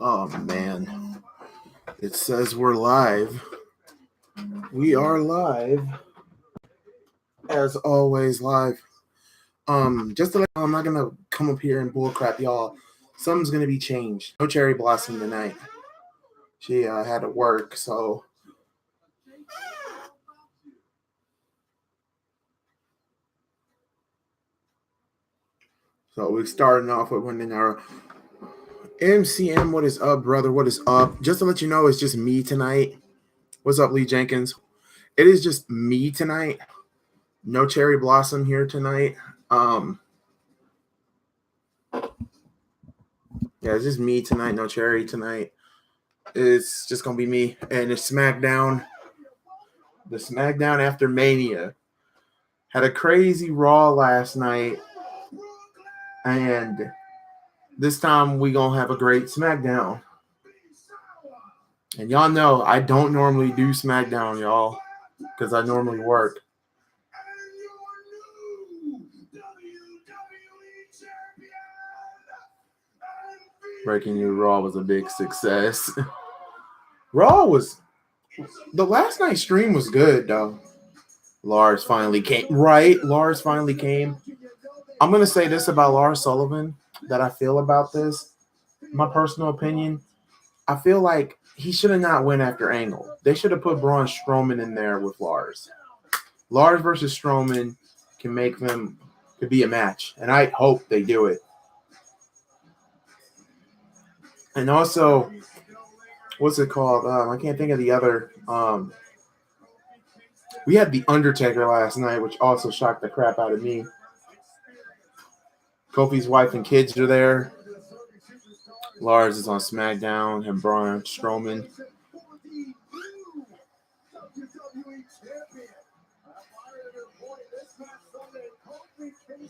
Oh man, it says we're live. We are live, as always, live. Just to let you know, I'm not gonna come up here and bullcrap y'all. Something's gonna be changed. No cherry blossom tonight. She had to work, so we're starting off with one in our MCM. What is up, brother? What is up? Just to let you know, it's just me tonight. What's up, Lee Jenkins? It is just me tonight. No cherry blossom here tonight. Yeah, it's just me tonight. No cherry tonight. It's just gonna be me, and it's Smackdown. The Smackdown after Mania had a crazy Raw last night, and this time we gonna have a great Smackdown. And y'all know I don't normally do Smackdown, y'all, because I normally work. Breaking New Raw was a big success. Raw was the last night's stream was good though. Lars finally came. Right, Lars finally came. I'm gonna say this about Lars Sullivan that I feel about this. My personal opinion, I feel like he should have not went after Angle. They should have put Braun Strowman in there with Lars. Lars versus Strowman could be a match, and I hope they do it. And also, what's it called? I can't think of the other. We had The Undertaker last night, which also shocked the crap out of me. Kofi's wife and kids are there. Lars is on SmackDown and Braun Strowman.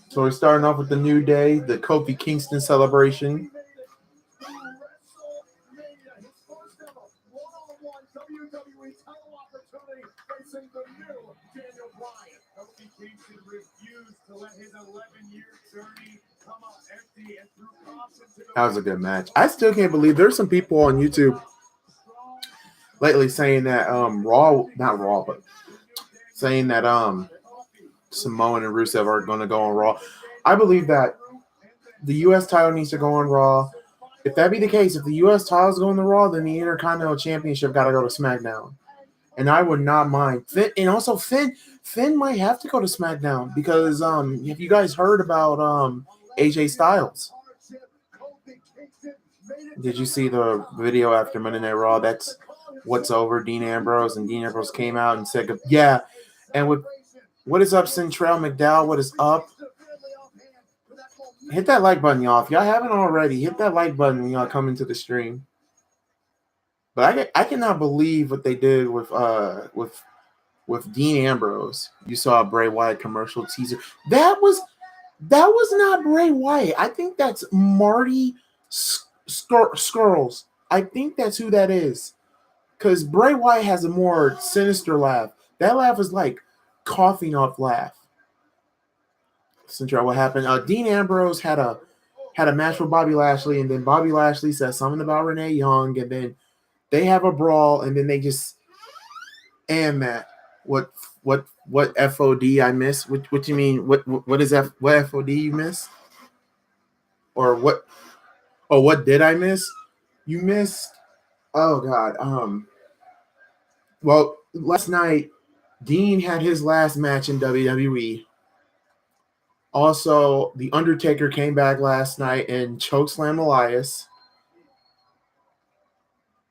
So we're starting off with the New Day, the Kofi Kingston celebration. That was a good match. I still can't believe there's some people on YouTube lately saying that saying that Samoan and Rusev are going to go on Raw. I believe that the U.S. title needs to go on Raw. If that be the case, if the U.S. title's going to Raw, then the Intercontinental Championship got to go to SmackDown. And I would not mind. Finn might have to go to SmackDown because have you guys heard about AJ Styles? Did you see the video after Monday Night Raw? That's what's over Dean Ambrose, and Dean Ambrose came out and said, yeah. And with what is up, Central McDowell? What is up? Hit that like button, y'all. If y'all haven't already, hit that like button when y'all come into the stream. But I cannot believe what they did with Dean Ambrose. You saw a Bray Wyatt commercial teaser. That was not Bray Wyatt. I think that's Marty Skrull. I think that's who that is. Because Bray Wyatt has a more sinister laugh. That laugh is like coughing off laugh. Central, what happened? Dean Ambrose had a match with Bobby Lashley, and then Bobby Lashley says something about Renee Young, and then they have a brawl, and then they just and Matt. What FOD I missed? What you mean? What is F? What FOD you missed? Or what? Oh, what did I miss? You missed. Oh God. Well, last night Dean had his last match in WWE. Also, The Undertaker came back last night and chokeslam Elias.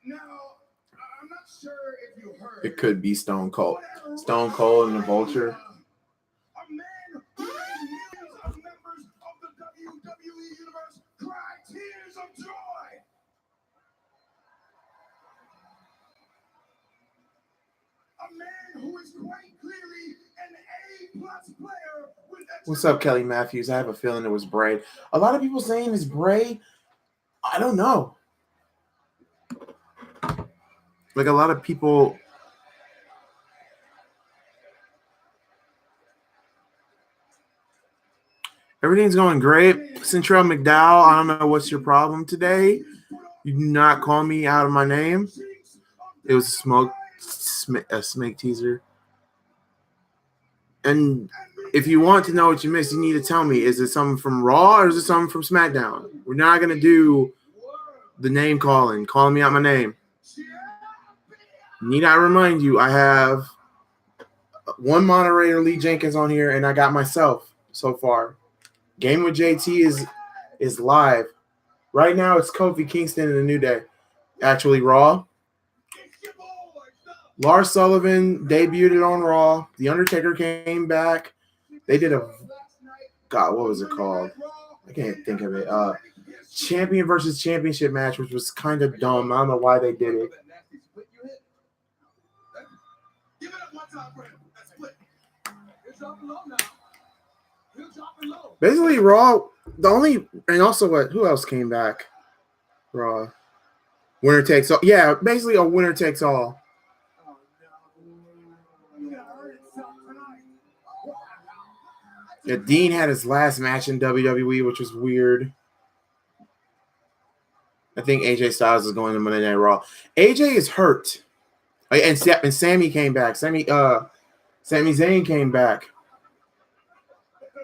Now, I'm not sure if you heard. It could be Stone Cold. Stone Cold and the Vulture. A man who made millions of members of the WWE Universe cry tears of joy. A man who is quite clearly an A+ player. What's up, Kelly Matthews? I have a feeling it was Bray. A lot of people saying it's Bray. I don't know. Like a lot of people. Everything's going great. Central McDowell, I don't know what's your problem today. You do not call me out of my name. It was a snake teaser. And if you want to know what you missed, you need to tell me. Is it something from Raw or is it something from Smackdown? We're not going to do the name calling me out my name. Need I remind you, I have one moderator, Lee Jenkins, on here, and I got myself so far. Game with JT is live. Right now, it's Kofi Kingston and A New Day. Actually, Raw. Lars Sullivan debuted on Raw. The Undertaker came back. They did what was it called? I can't think of it. Champion versus championship match, which was kind of dumb. I don't know why they did it. Basically, Raw. Who else came back? Raw. Winner takes all. Yeah, basically a winner takes all. Yeah, Dean had his last match in WWE, which was weird. I think AJ Styles is going to Monday Night Raw. AJ is hurt. And Sammy came back. Sami Zayn came back.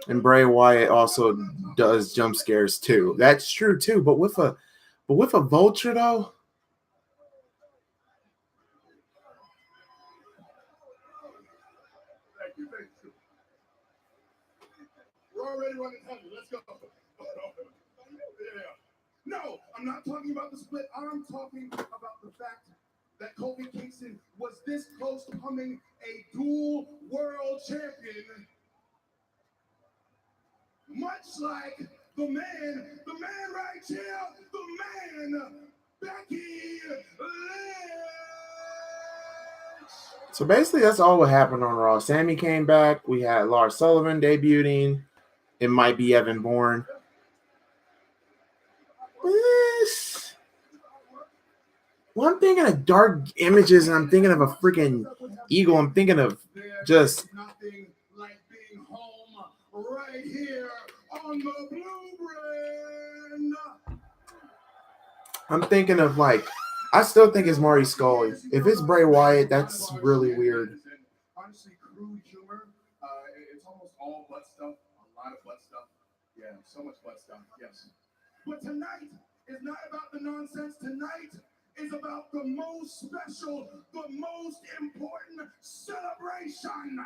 And Bray Wyatt also does jump scares too. That's true too. But with a vulture though. We're already running heavy. Let's go. Yeah. No, I'm not talking about the split. I'm talking about the fact that Kofi Kingston was this close to becoming a dual world champion. Much like the man right here, the man, Becky Lynch. So basically, that's all what happened on Raw. Sammy came back. We had Lars Sullivan debuting. It might be Evan Bourne. Well, I'm thinking of dark images, and I'm thinking of a freaking eagle. I'm thinking of just nothing like being home right here on the Blue Brand. I'm thinking of I still think it's Marty Scully. If it's Bray Wyatt, that's really weird. Honestly, crude humor. It's almost all butt stuff. A lot of butt stuff. Yeah, so much butt stuff. Yes. But tonight is not about the nonsense. Tonight is about the most special, the most important celebration.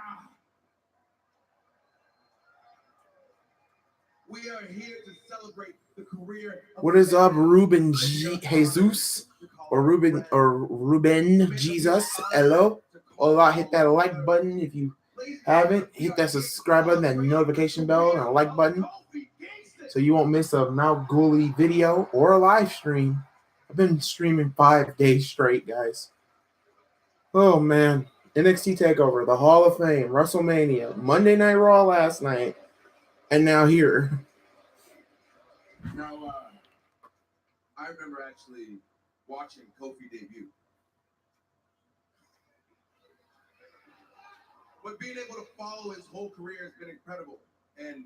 We are here to celebrate the career. What is up, Ruben Jesus or Ruben Jesus? Hello. Hola, hit that like button if you haven't. Hit that subscribe button, that notification bell, and a like button so you won't miss a Mount Gooley video or a live stream. I've been streaming 5 days straight, guys. Oh, man. NXT TakeOver, the Hall of Fame, WrestleMania, Monday Night Raw last night, and now here. Now, I remember actually watching Kofi debut. But being able to follow his whole career has been incredible. And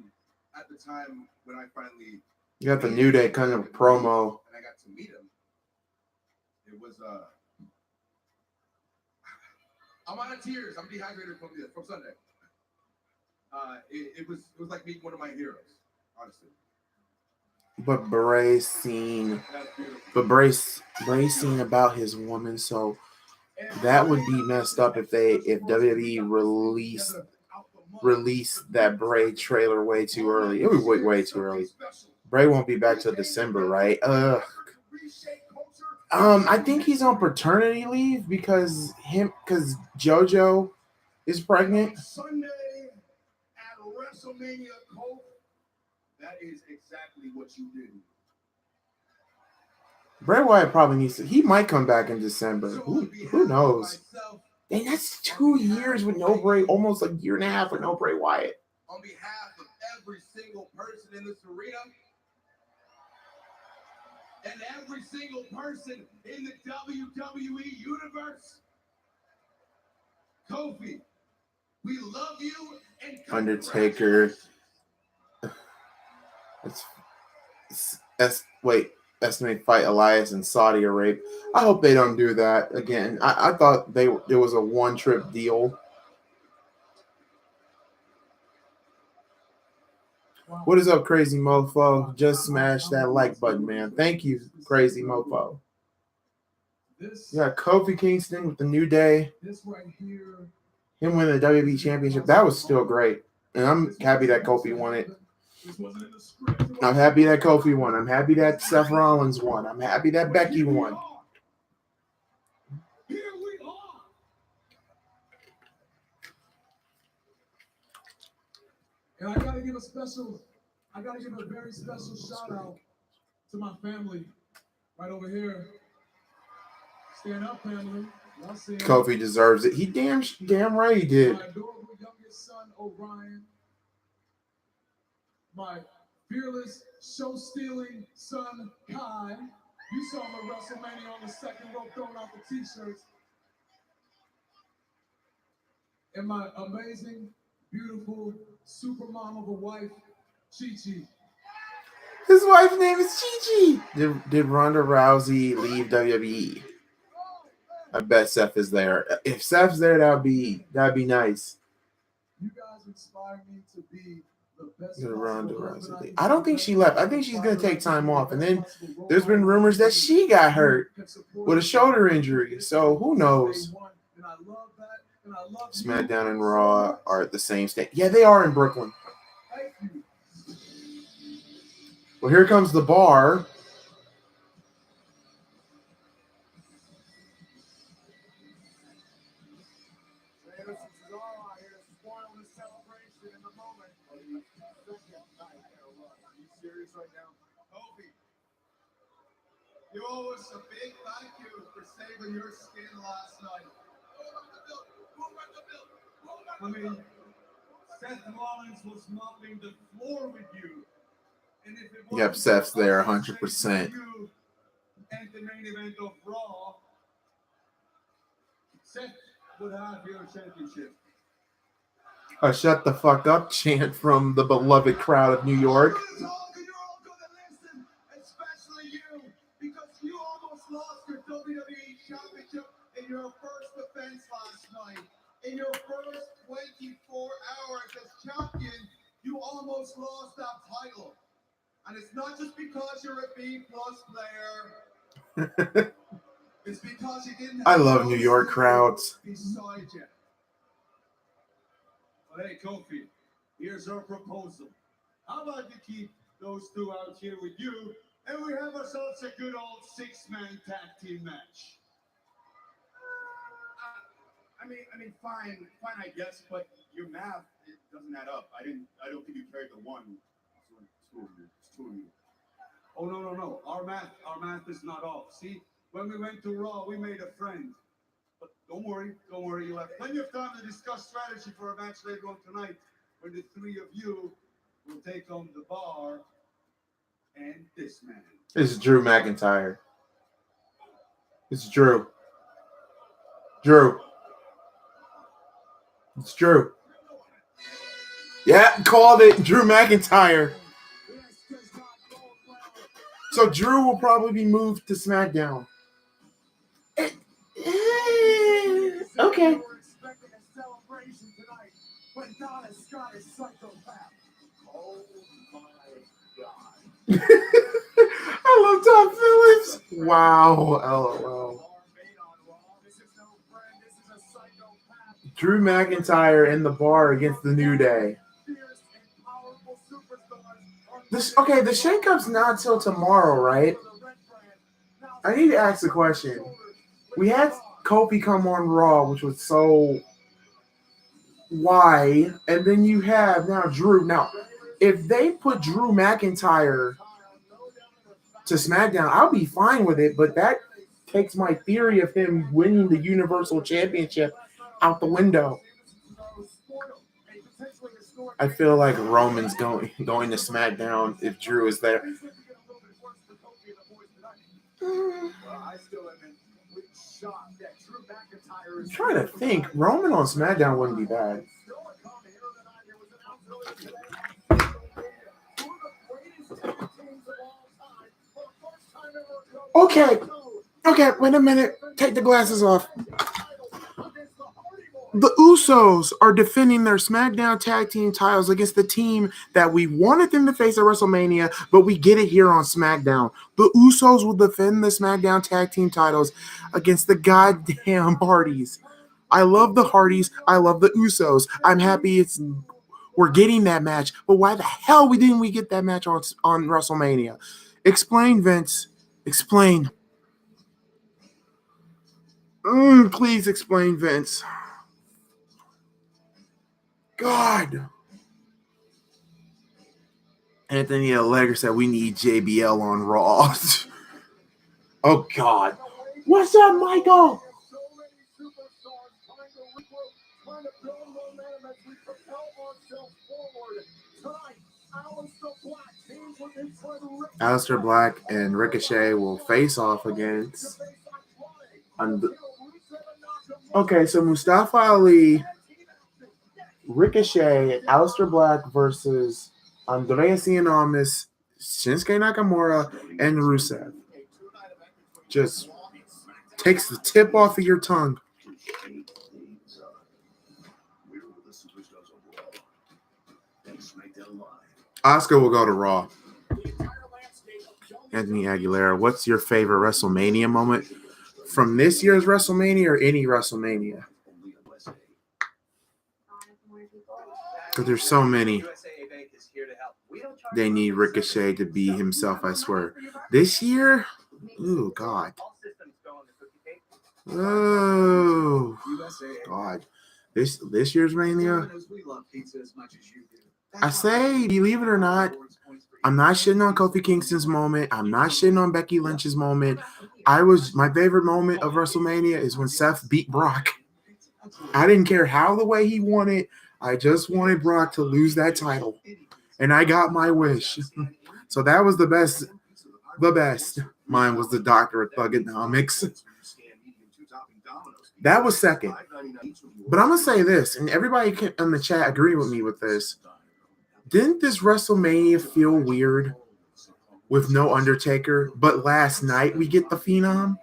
at the time when I finally... You got the New Day kind of promo. And I got to meet him. It was... I'm out of tears. I'm dehydrated from Sunday. It was like meeting one of my heroes, honestly. But Bray's scene about his woman, so that would be messed up if WWE released that Bray trailer way too early. It was way too early. Bray won't be back till December, right? I think he's on paternity leave because JoJo is pregnant. Sunday at WrestleMania, Colt. That is exactly what you do. Bray Wyatt probably needs to. He might come back in December. Who knows? Dang, that's 2 years with no Bray, almost a year and a half with no Bray Wyatt. On behalf of every single person in this arena and every single person in the WWE universe, Kofi, we love you. And Undertaker. Wait. estimate fight Elias in Saudi Arabia. I hope they don't do that again. I thought it was a one-trip deal. What is up, crazy mofo? Just smash that like button, man. Thank you, crazy mofo. You got Kofi Kingston with the New Day. Him winning the WWE Championship. That was still great. And I'm happy that Kofi won it. I'm happy that Kofi won. I'm happy that Seth Rollins won. I'm happy that Becky won. Here we are. And I gotta give a very special shout out to my family right over here. Stand up, family. Y'all see him. Kofi deserves it. He damn right he did. My adorable youngest son, Orion. My fearless, show-stealing son, Kai. You saw him at WrestleMania on the second rope throwing out the t-shirts. And my amazing, beautiful, super mom of a wife, Chi-Chi. His wife's name is Chi-Chi. Did Ronda Rousey leave WWE? I bet Seth is there. If Seth's there, that'd be nice. You guys inspire me to be the best. Ronda Rousey. I don't think she left. I think she's gonna take time off. And then there's been rumors that she got hurt with a shoulder injury. So who knows? SmackDown and Raw are at the same state. Yeah, they are in Brooklyn. Well, here comes the bar. You owe us a big thank you for saving your skin last night. I mean, Seth Rollins was mopping the floor with you. And if it Yep, Seth's there 100%. And the main event of Raw, Seth would have your championship. A shut the fuck up chant from the beloved crowd of New York. Lost your WWE Championship in your first defense last night. In your first 24 hours as champion, you almost lost that title. And it's not just because you're a B-plus player. It's because you didn't have I love New York crowds. Beside you. But hey, Kofi, here's our proposal. How about you keep those two out here with you? And we have ourselves a good old six-man tag team match. I mean, fine, I guess, but your math it doesn't add up. I don't think you carried the one. It's two of you. Oh no. Our math is not off. See, when we went to Raw, we made a friend. But don't worry. You'll have plenty of time to discuss strategy for a match later on tonight, when the three of you will take on the Bar. And this man. It's Drew McIntyre. It's Drew. It's Drew. Yeah, called it. Drew McIntyre. So Drew will probably be moved to SmackDown. Okay. I love Tom Phillips. Wow. LOL. Drew McIntyre in the Bar against the New Day. The shakeup's not till tomorrow, right? I need to ask the question. We had Kofi come on Raw, which was so why, and then you have now Drew. Now, if they put Drew McIntyre to SmackDown, I'll be fine with it, but that takes my theory of him winning the Universal Championship out the window. I feel like Roman's going to SmackDown if Drew is there. I'm trying to think. Roman on SmackDown wouldn't be bad. Okay, wait a minute. Take the glasses off. The Usos are defending their SmackDown tag team titles against the team that we wanted them to face at WrestleMania, but we get it here on SmackDown. The Usos will defend the SmackDown tag team titles against the goddamn Hardys. I love the Hardys. I love the Usos. I'm happy we're getting that match, but why the hell didn't we get that match on WrestleMania? Explain, Vince. Explain. Please explain, Vince. God. Anthony Allegra said we need JBL on Raw. Oh, God. What's up, Michael? Aleister Black and Ricochet will face off against. Okay, so Mustafa Ali, Ricochet, Aleister Black versus Andreas Ionomous, Shinsuke Nakamura, and Rusev. Just takes the tip off of your tongue. Asuka will go to Raw. Anthony Aguilera, what's your favorite WrestleMania moment from this year's WrestleMania or any WrestleMania? Because there's so many. They need Ricochet to be himself, I swear. This year? Oh, God. Oh, God. This year's Mania? I say, believe it or not, I'm not shitting on Kofi Kingston's moment. I'm not shitting on Becky Lynch's moment. My favorite moment of WrestleMania is when Seth beat Brock. I didn't care how the way he won it. I just wanted Brock to lose that title. And I got my wish. So that was the best. The best. Mine was the Doctor of Thugonomics. That was second. But I'm going to say this, and everybody in the chat agree with me with this. Didn't this WrestleMania feel weird with no Undertaker, but last night we get the Phenom?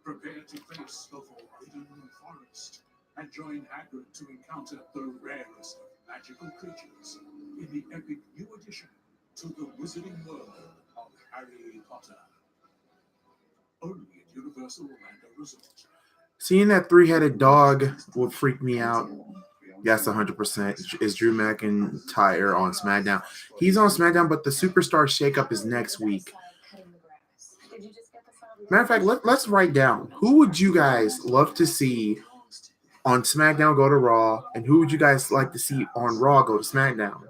Prepare to face the forbidden forest and join Hagrid to encounter the rarest of magical creatures in the epic new addition to the wizarding world of Harry Potter. Only at Universal Orlando Resort. Seeing that three-headed dog will freak me out. Yes, 100%. Is Drew McIntyre on SmackDown? He's on SmackDown, but the Superstar Shakeup is next week. Matter of fact, let's write down. Who would you guys love to see on SmackDown go to Raw, and who would you guys like to see on Raw go to SmackDown?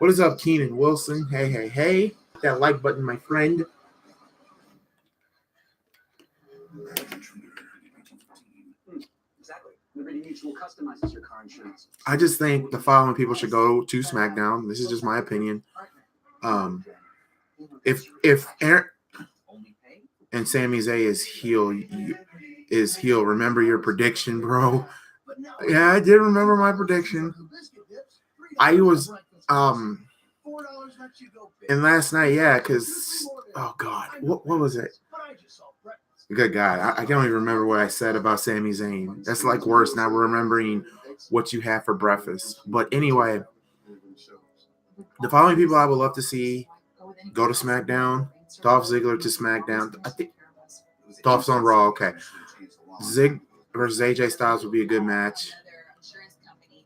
What is up, Keenan Wilson? Hey. Hit that like button, my friend. I just think the following people should go to SmackDown. This is just my opinion. If Aaron and Sami Zayn is heel, remember your prediction, bro. Yeah, I did remember my prediction. I was and last night, yeah, because oh God, what was it? Good God, I can't even remember what I said about Sami Zayn. That's like worse. Now we're remembering what you had for breakfast. But anyway, the following people I would love to see go to SmackDown. Dolph Ziggler to SmackDown. I think Dolph's on Raw. Okay. Zig versus AJ Styles would be a good match.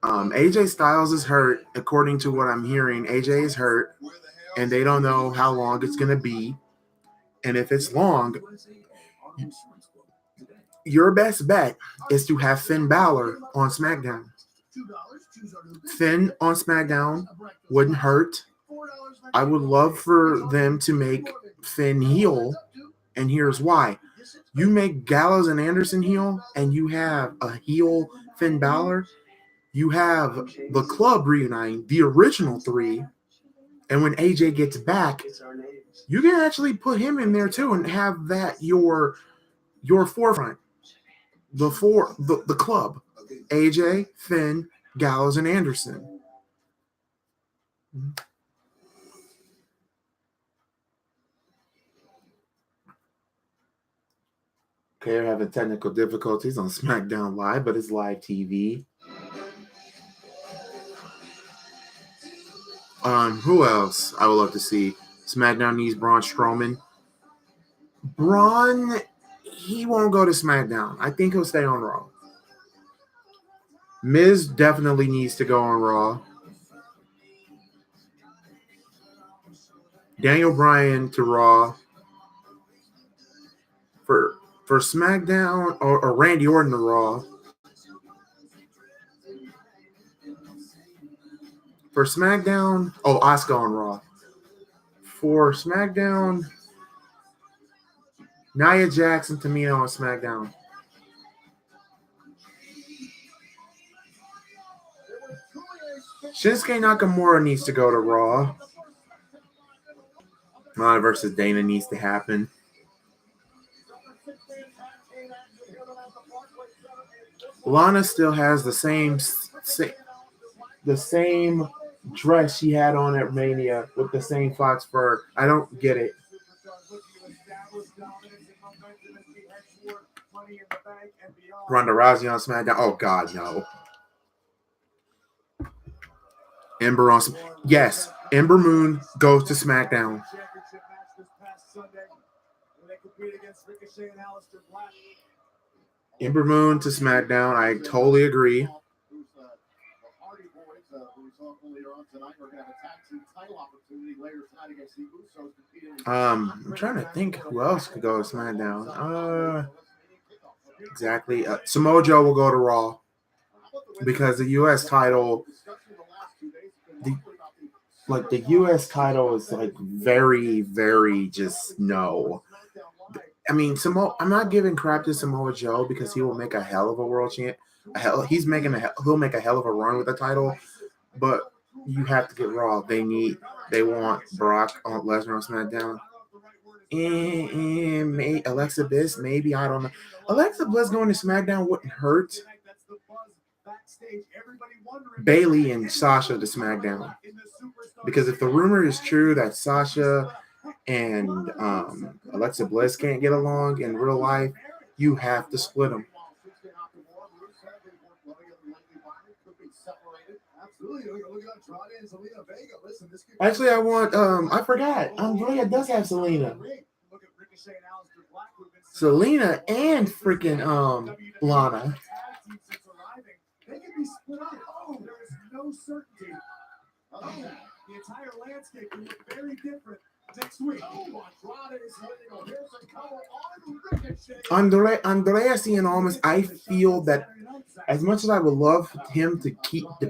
AJ Styles is hurt. According to what I'm hearing, AJ is hurt, and they don't know how long it's going to be. And if it's long, your best bet is to have Finn Balor on SmackDown. Finn on SmackDown wouldn't hurt. I would love for them to make Finn heel, and here's why. You make Gallows and Anderson heel, and you have a heel Finn Balor. You have the club reuniting, the original three, and when AJ gets back, you can actually put him in there too and have that your forefront. The club. AJ, Finn, Gallows, and Anderson. Okay, we're having technical difficulties on SmackDown Live, but it's live TV. Who else I would love to see? SmackDown needs Braun Strowman. Braun, he won't go to SmackDown. I think he'll stay on Raw. Miz definitely needs to go on Raw. Daniel Bryan to Raw. For SmackDown or Randy Orton to Raw. For SmackDown, Asuka on Raw. For SmackDown, Nia Jax and Tamina on SmackDown. Shinsuke Nakamura needs to go to Raw. Lana versus Dana needs to happen. Lana still has the same dress she had on at Mania with the same fox fur. I don't get it. Ronda Rousey on SmackDown. Oh God, no. Ember on. Yes, Ember Moon goes to SmackDown. Ember Moon to SmackDown. I totally agree. I'm trying to think who else could go to SmackDown. Exactly. Samoa Joe will go to Raw because the U.S. title, the U.S. title is like very, very just no. I mean, I'm not giving crap to Samoa Joe because he will make a hell of a world champ. He'll make a hell of a run with the title, but you have to get Raw. They want Brock on Lesnar on SmackDown. And Alexa Bliss, maybe, I don't know. Alexa Bliss going to SmackDown wouldn't hurt. Bayley and Sasha to SmackDown. Because if the rumor is true that Sasha and Alexa Bliss can't get along in real life, you have to split them. Actually, I forgot. Andrea does have Selena. Selena and freaking Lana. They can be split up. Oh, there is no certainty. The entire landscape will look very different next week. Andreas and Almas, I feel that as much as I would love him to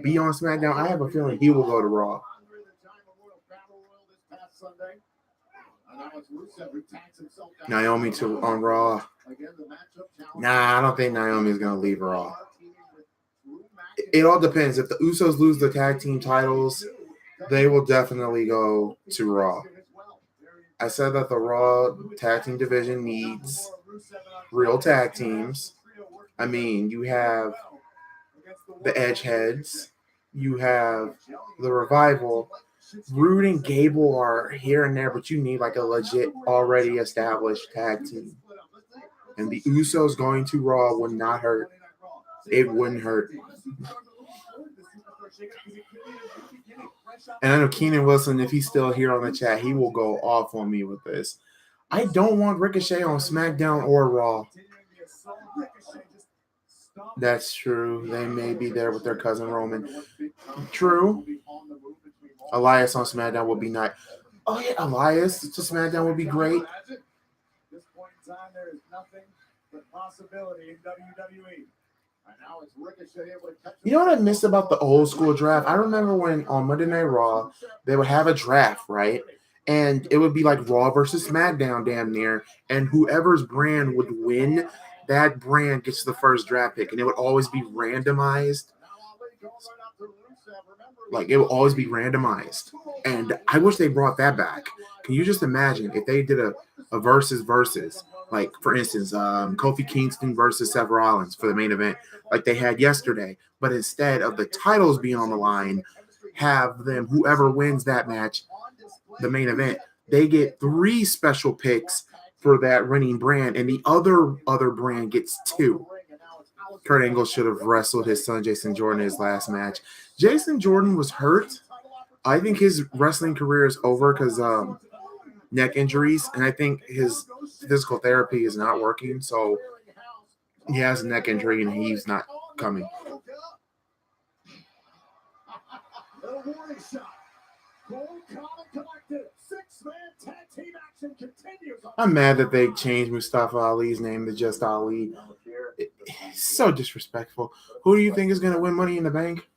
be on SmackDown, I have a feeling he will go to Raw. Naomi on Raw. Nah, I don't think Naomi is going to leave Raw. It all depends. If the Usos lose the tag team titles, they will definitely go to Raw. I said that the Raw tag team division needs real tag teams. I mean, you have the Edgeheads, you have the Revival. Rude and Gable are here and there, but you need like a legit, already established tag team. And the Usos going to Raw would not hurt. It wouldn't hurt. And I know Keenan Wilson, if he's still here on the chat, he will go off on me with this. I don't want Ricochet on SmackDown or Raw. That's true. They may be there with their cousin Roman. True. Elias on SmackDown would be nice. Oh yeah, Elias to SmackDown would be great. At this point in time, there is nothing but possibility in WWE. You know what I miss about the old school draft? I remember when on Monday Night Raw, they would have a draft, right? And it would be like Raw versus SmackDown damn near. And whoever's brand would win, that brand gets the first draft pick. And it would always be randomized. Like, it would always be randomized. And I wish they brought that back. Can you just imagine if they did a versus? Like, for instance, Kofi Kingston versus Seth Rollins for the main event, like they had yesterday. But instead of the titles being on the line, have them, whoever wins that match, the main event, they get 3 special picks for that winning brand, and the other brand gets 2. Kurt Angle should have wrestled his son Jason Jordan in his last match. Jason Jordan was hurt. I think his wrestling career is over because neck injuries, and I think his physical therapy is not working. So he has a neck injury, and he's not coming. I'm mad that they changed Mustafa Ali's name to just Ali. It's so disrespectful. Who do you think is going to win Money in the Bank?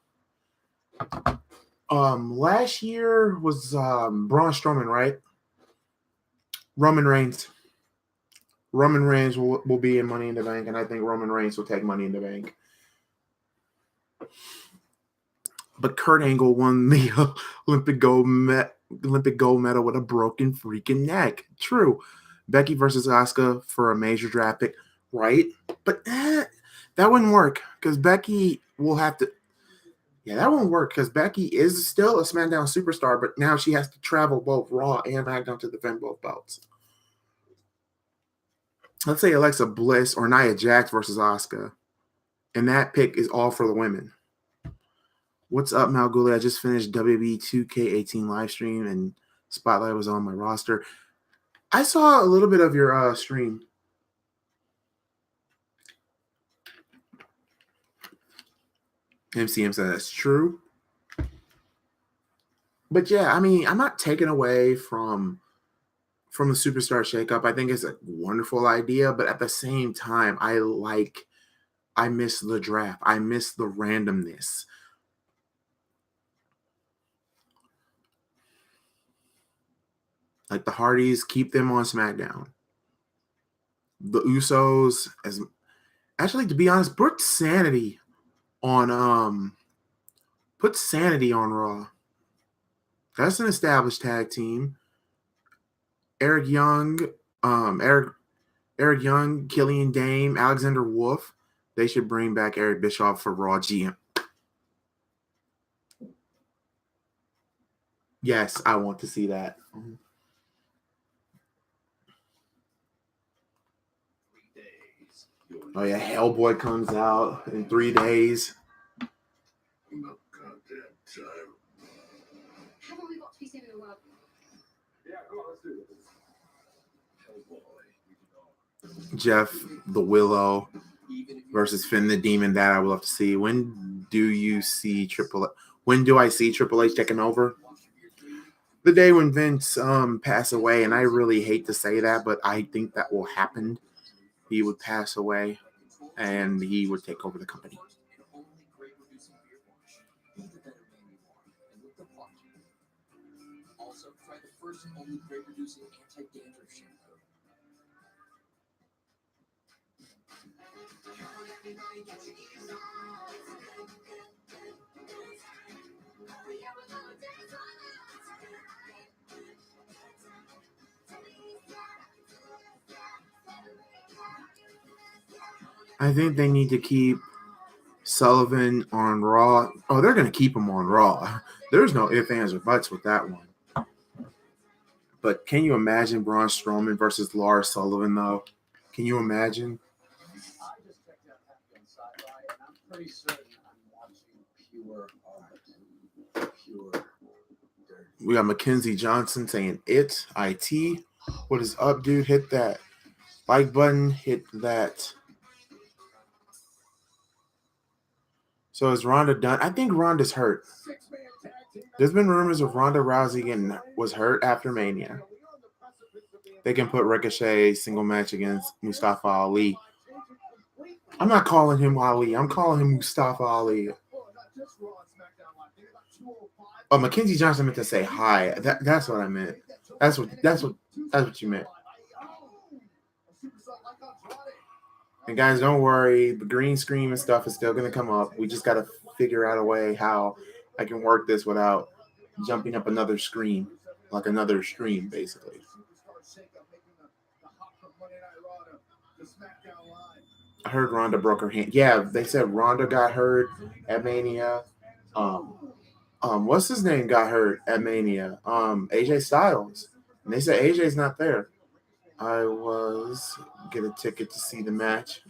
Last year was Braun Strowman, right? Roman Reigns. Roman Reigns will be in Money in the Bank, and I think Roman Reigns will take Money in the Bank. But Kurt Angle won the Olympic gold medal with a broken freaking neck. True. Becky versus Asuka for a major draft pick, right? But that wouldn't work because Becky will have to. Yeah, that won't work because Becky is still a SmackDown superstar, but now she has to travel both Raw and SmackDown to defend both belts. Let's say Alexa Bliss or Nia Jax versus Asuka, and that pick is all for the women. What's up, Malguli? I just finished WWE 2K18 live stream, and Spotlight was on my roster. I saw a little bit of your stream. MCM said that's true. But yeah, I mean, I'm not taking away from the superstar shakeup. I think it's a wonderful idea, but at the same time, I miss the draft. I miss the randomness. Like the Hardys, keep them on SmackDown. The Usos, to be honest, put Sanity on Raw. That's an established tag team. Eric Young, Killian Dane, Alexander Wolf. They should bring back Eric Bischoff for Raw GM. Yes, I want to see that. Oh yeah, Hellboy comes out in 3 days. No goddamn time. Haven't we got to be saving the world? Yeah, come on, let's do this. Hellboy. Jeff the Willow versus Finn the Demon. That I would love to see. When do I see Triple H taking over? The day when Vince pass away, and I really hate to say that, but I think that will happen. He would pass away, and he would take over the company. Also, try the first and only great reducing anti-dandruff shampoo. I think they need to keep Sullivan on Raw. Oh, they're going to keep him on Raw. There's no ifs, ands, or buts with that one. But can you imagine Braun Strowman versus Lars Sullivan, though? Can you imagine? I just checked out that inside, right? And I'm pretty certain I'm watching pure art. Pure dirt. We got Mackenzie Johnson saying it. What is up, dude? Hit that like button. Hit that. So is Ronda done? I think Ronda's hurt. There's been rumors of Ronda Rousey was hurt after Mania. They can put Ricochet single match against Mustafa Ali. I'm not calling him Ali. I'm calling him Mustafa Ali. Oh, Mackenzie Johnson meant to say hi. That's what I meant. That's what you meant. And guys, don't worry. The green screen and stuff is still going to come up. We just got to figure out a way how I can work this without jumping up another screen, like another stream, basically. I heard Ronda broke her hand. Yeah, they said Ronda got hurt at Mania. What's his name got hurt at Mania? AJ Styles. And they said AJ's not there. I was get a ticket to see the match.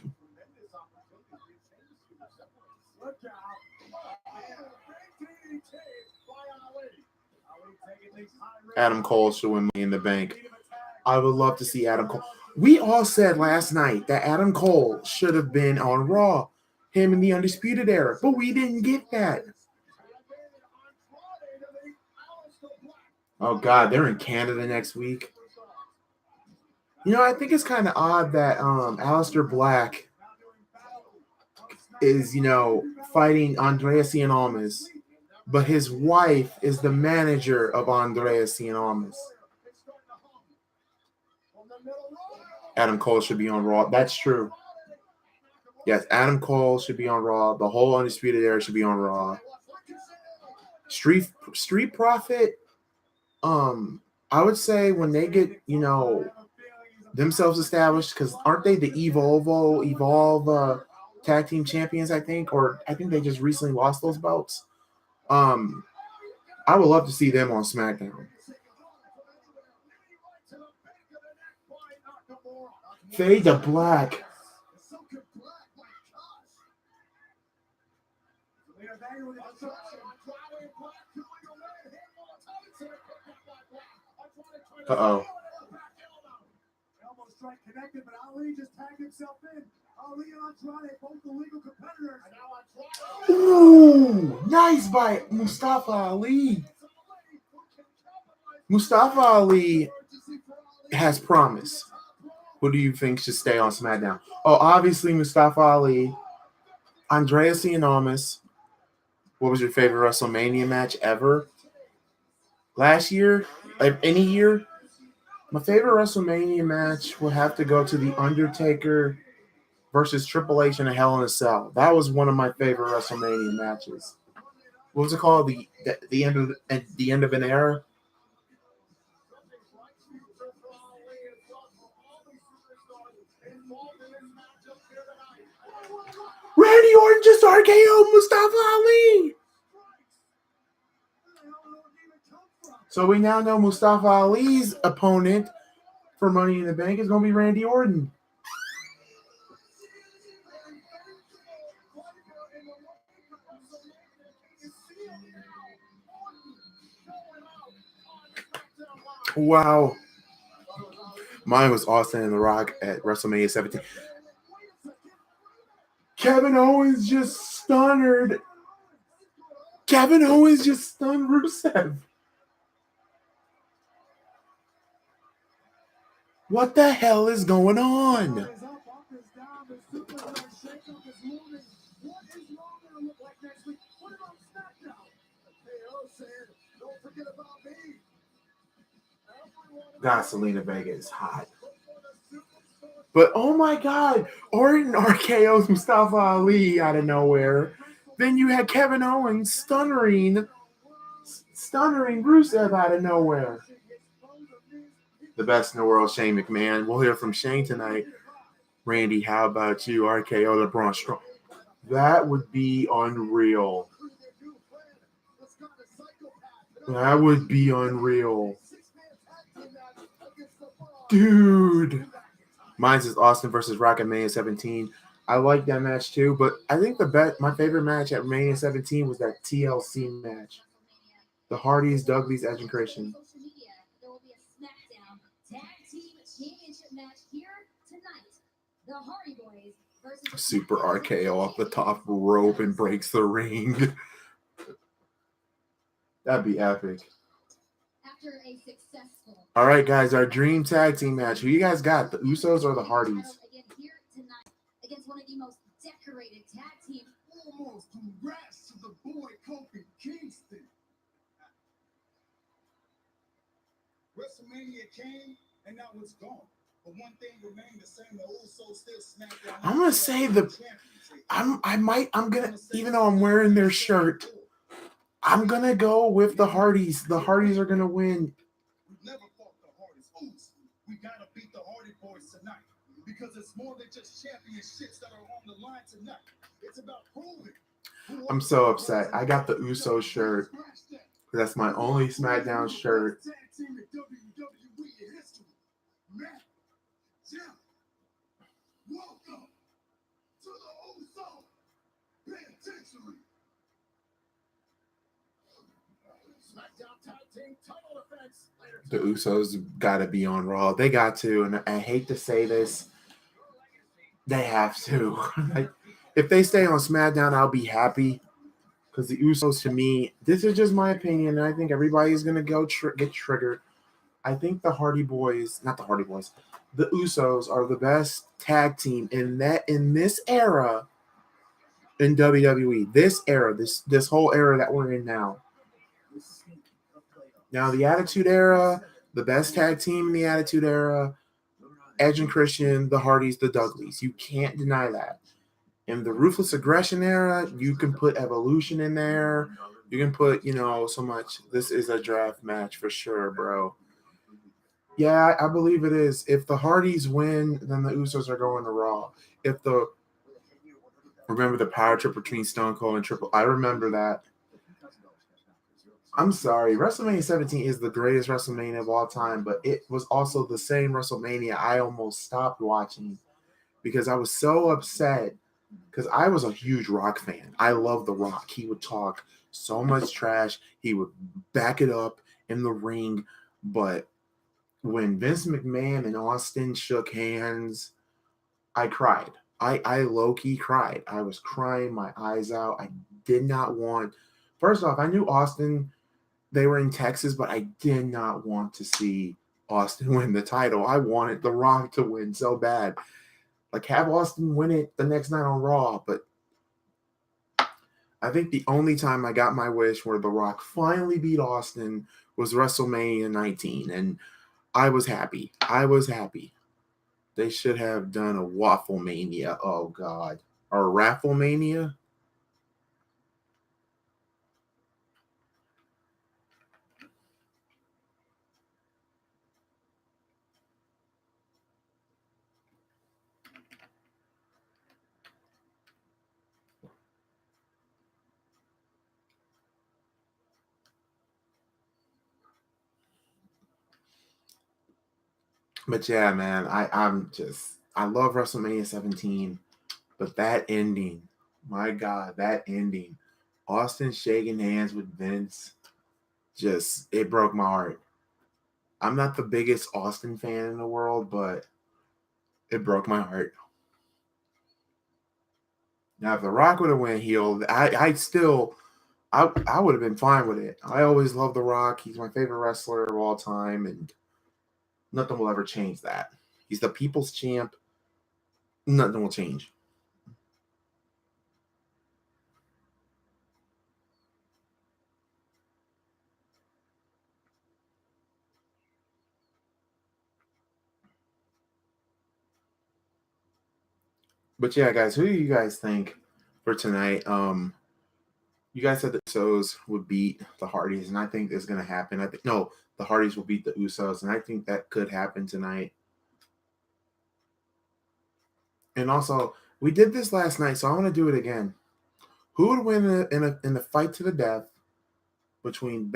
Look out. Big DDT by Ali. Ali taking these high risks. Adam Cole should win Money in the Bank. I would love to see Adam Cole. We all said last night that Adam Cole should have been on Raw, him in the Undisputed Era, but we didn't get that. Oh God, they're in Canada next week. You know, I think it's kind of odd that Aleister Black is, fighting Andreas Almas, but his wife is the manager of Andreas Almas. Adam Cole should be on Raw. That's true. Yes, Adam Cole should be on Raw. The whole Undisputed Era should be on Raw. Street Profit, I would say when they get, themselves established, because aren't they the Evolve tag team champions, I think? Or I think they just recently lost those belts. I would love to see them on SmackDown. Fade to Black. Uh-oh. Elbow strike connected, but Ali just tagged himself in. Ali and Andrade, both the legal competitors. Ooh, nice by Mustafa Ali. Mustafa Ali has promise. Who do you think should stay on SmackDown? Oh, obviously Mustafa Ali, Andreas Almas. What was your favorite WrestleMania match ever? Last year? Like any year? My favorite WrestleMania match would have to go to The Undertaker versus Triple H in a Hell in a Cell. That was one of my favorite WrestleMania matches. What was it called? The end of an era? Randy Orton just RKO'd Mustafa Ali. So we now know Mustafa Ali's opponent for Money in the Bank is going to be Randy Orton. Wow. Mine was Austin and The Rock at WrestleMania 17. Kevin Owens just stunned Rusev. What the hell is going on? God, Selena Vega is hot. But oh my God, Orton RKO's Mustafa Ali out of nowhere. Then you had Kevin Owens stunning Rusev out of nowhere. The best in the world, Shane McMahon. We'll hear from Shane tonight. Randy, how about you? RKO the Braun Strowman. That would be unreal. That would be unreal. Dude. Mine's is Austin versus Rock at Mania 17. I like that match too, but I think my favorite match at Mania 17 was that TLC match. The Hardys, Dudleys, Edge, and Christian. There will be a Smackdown Tag Team Championship match here tonight. The Hardy Boys versus Super RKO off the top rope and breaks the ring. That'd be epic. After a successful. All right, guys, our dream tag team match. Who you guys got? The Usos or the Hardys? Again here tonight against one of the most decorated tag teams. Almost congrats to the boy Kofi Kingston. WrestleMania came and now it's gone. But one thing remained the same. The Usos still SmackDown. I'm gonna say I'm gonna, even though I'm wearing their shirt, I'm gonna go with the Hardys. The Hardys are gonna win. We've never fought the Hardys. Oops, we gotta beat the Hardy Boys tonight because it's more than just championships that are on the line tonight. It's about proving. I'm so upset. I got the Usos shirt. That's my only SmackDown shirt. The Usos got to be on Raw. They got to, and I hate to say this, they have to. Like, if they stay on SmackDown, I'll be happy because the Usos, to me, this is just my opinion, and I think everybody's gonna get triggered. I think the Hardy Boys, not the Hardy Boys, the Usos are the best tag team in this era in WWE. This era, this whole era that we're in now. Now the Attitude Era, the best tag team in the Attitude Era, Edge and Christian, the Hardys, the Dudleys. You can't deny that. In the Ruthless Aggression Era, you can put Evolution in there. You can put, so much. This is a draft match for sure, bro. Yeah, I believe it is. If the Hardys win, then the Usos are going to Raw. Remember the power trip between Stone Cold and Triple. I remember that. I'm sorry. WrestleMania 17 is the greatest WrestleMania of all time, but it was also the same WrestleMania I almost stopped watching because I was so upset because I was a huge Rock fan. I love The Rock. He would talk so much trash. He would back it up in the ring. But when Vince McMahon and Austin shook hands, I cried. I low-key cried. I was crying my eyes out. I did not want... First off, I knew Austin... They were in Texas, but I did not want to see Austin win the title. I wanted The Rock to win so bad. Like, have Austin win it the next night on Raw. But I think the only time I got my wish where The Rock finally beat Austin was WrestleMania 19. And I was happy. They should have done a Waffle Mania. Oh, God. Or Raffle Mania. But yeah, man, I love WrestleMania 17, but that ending, my God, that ending, Austin shaking hands with Vince, it broke my heart. I'm not the biggest Austin fan in the world, but it broke my heart. Now, if The Rock would have went heel, I would have been fine with it. I always love The Rock. He's my favorite wrestler of all time, and nothing will ever change that. He's the people's champ. Nothing will change. But yeah, guys, who do you guys think for tonight? You guys said the Usos would beat the Hardys, and I think it's going to happen. The Hardys will beat the Usos, and I think that could happen tonight. And also, we did this last night, so I want to do it again. Who would win in a fight to the death between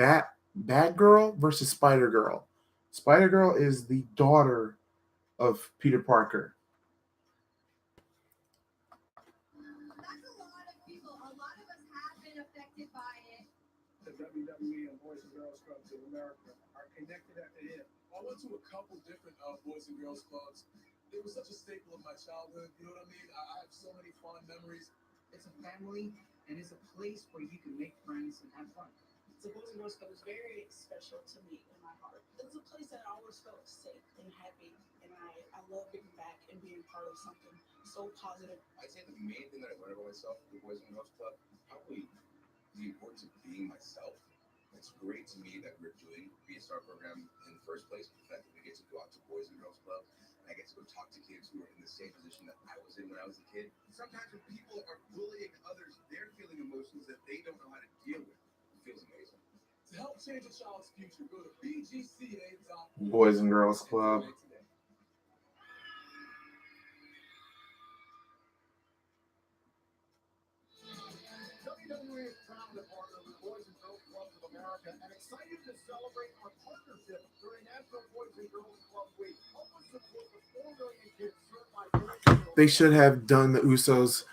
Batgirl versus Spider Girl? Spider Girl is the daughter of Peter Parker. The WWE and Boys and Girls Clubs of America are connected at the hip. I went to a couple different Boys and Girls Clubs. It was such a staple of my childhood. You know what I mean? I have so many fond memories. It's a family, and it's a place where you can make friends and have fun. The Boys and Girls Club is very special to me in my heart. It's a place that I always felt safe and happy, and I love giving back and being part of something so positive. I'd say the main thing that I learned about myself at the Boys and Girls Club, probably the importance of being myself. It's great to me that we're doing the BSR program in the first place. The fact that we get to go out to Boys and Girls Club, and I get to go talk to kids who are in the same position that I was in when I was a kid. Sometimes when people are bullying others, they're feeling emotions that they don't know how to deal with. It feels amazing. To help change a child's future, go to bgca.org. Boys and Girls Club. WWE is proud to partner with Boys and Girls Clubs of America and excited to celebrate our partnership during National Boys and Girls Club Week. Help us support the 4 million kids served by Boys and Girls. They should have done the Usos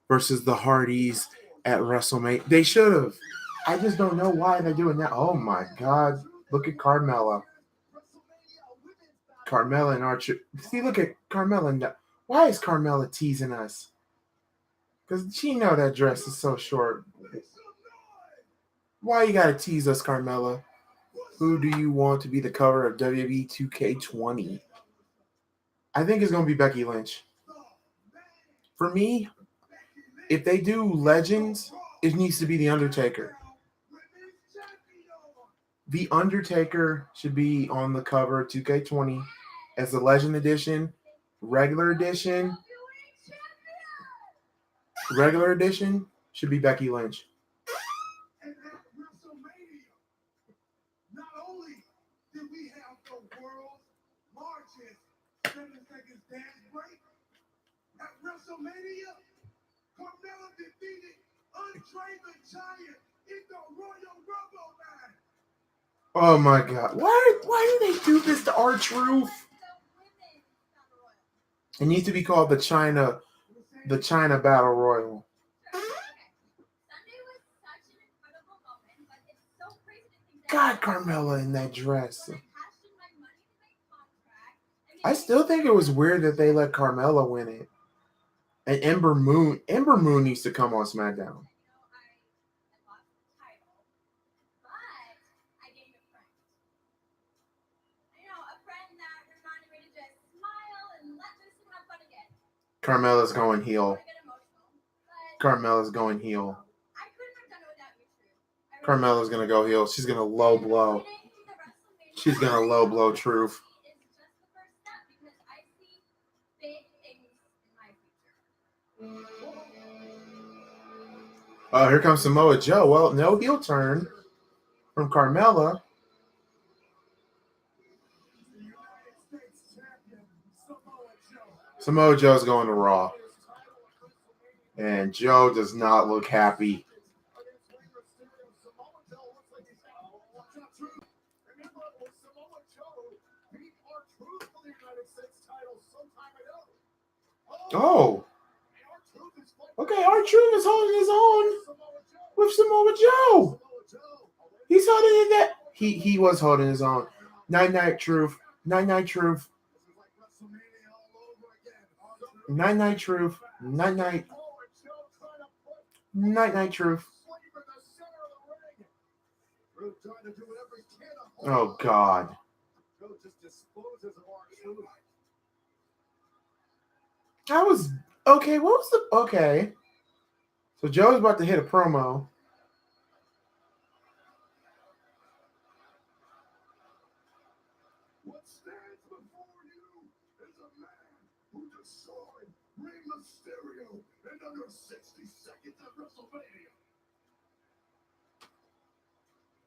versus the Hardys at WrestleMania. They should have. I just don't know why they're doing that. Oh my God. Look at Carmella. Carmella and Archer. See, look at Carmella. Why is Carmella teasing us? Because she know that dress is so short. Why you gotta tease us, Carmella? Who do you want to be the cover of WWE 2K20? I think it's gonna be Becky Lynch. For me, if they do Legends, it needs to be The Undertaker. The Undertaker should be on the cover of 2K20 as the Legend Edition. Regular edition should be Becky Lynch. And at WrestleMania, not only did we have the world's largest 7 seconds dance break, at WrestleMania, Carmella defeated Andre the Giant in the Royal Rumble match. Oh my God! Why do they do this to R-Truth? It needs to be called the China Battle Royal. God, Carmella in that dress. I still think it was weird that they let Carmella win it. And Ember Moon needs to come on SmackDown. Carmella's going heel. Carmella's going heel. Carmella's gonna go heel. She's gonna low blow. She's gonna low blow Truth. Oh, here comes Samoa Joe. Well, no heel turn from Carmella. Samoa Joe's going to Raw. And Joe does not look happy. Oh. Okay, R-Truth is holding his own with Samoa Joe. He's holding it that. He was holding his own. Night Truth. Night Truth. Night Truth. Night Truth. Oh God. That was okay. What was the okay? So Joe's about to hit a promo. What stands before you is a man who destroyed Rey Mysterio in under 60 seconds at WrestleMania.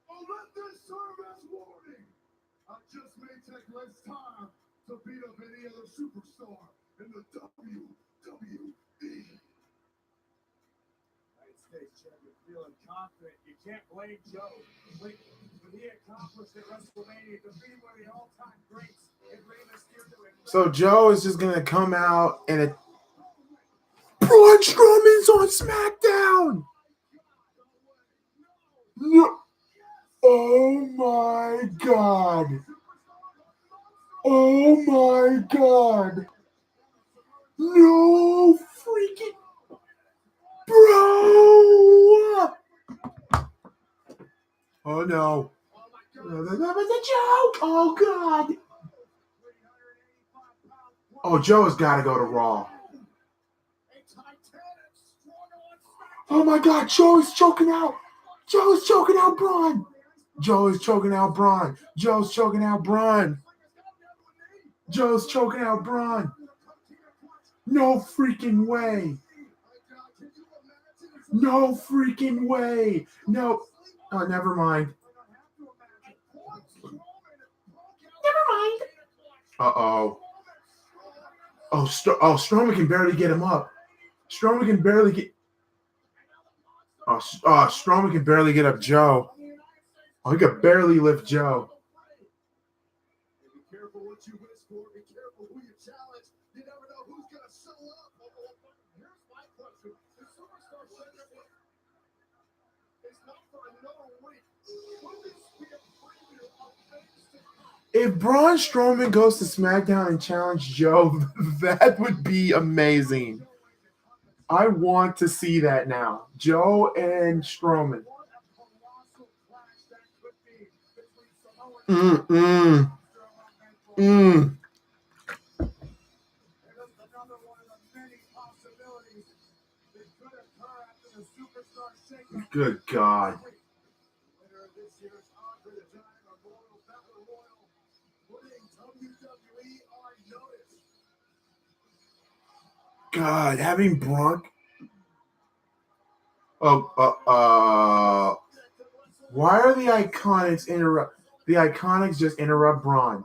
Oh, let this serve as warning. I just may take less time to beat up any other superstar in the WWE. United States champion feeling confident. You can't blame Joe. When he accomplished at WrestleMania, defeating one of the all-time greats in Rey Mysterio. So Joe is just gonna come out and Braun Strowman's on SmackDown. No. Oh my God. Oh my God. No freaking bro. Oh no. That was a joke. Oh God. Oh, Joe's got to go to Raw. Oh my God. Joe is choking out. Joe is choking out Braun. Joe is choking out Braun. Joe's choking out Braun. Joe's choking out Braun. No freaking way. No freaking way. No. Oh, never mind. Never mind. Uh-oh. Oh, Strowman can barely get him up. Strowman can barely get... Oh, Strowman can barely get up Joe. Oh, he could barely lift Joe. Be careful what you wish for. Be careful who you challenge. You never know who's going to show up. Here's my question. The superstar said that If Braun Strowman goes to SmackDown and challenge Joe, that would be amazing. I want to see that now. Joe and Strowman. Mm. Good God. God, having Braun. Why are the Iconics interrupt? The Iconics just interrupt Braun.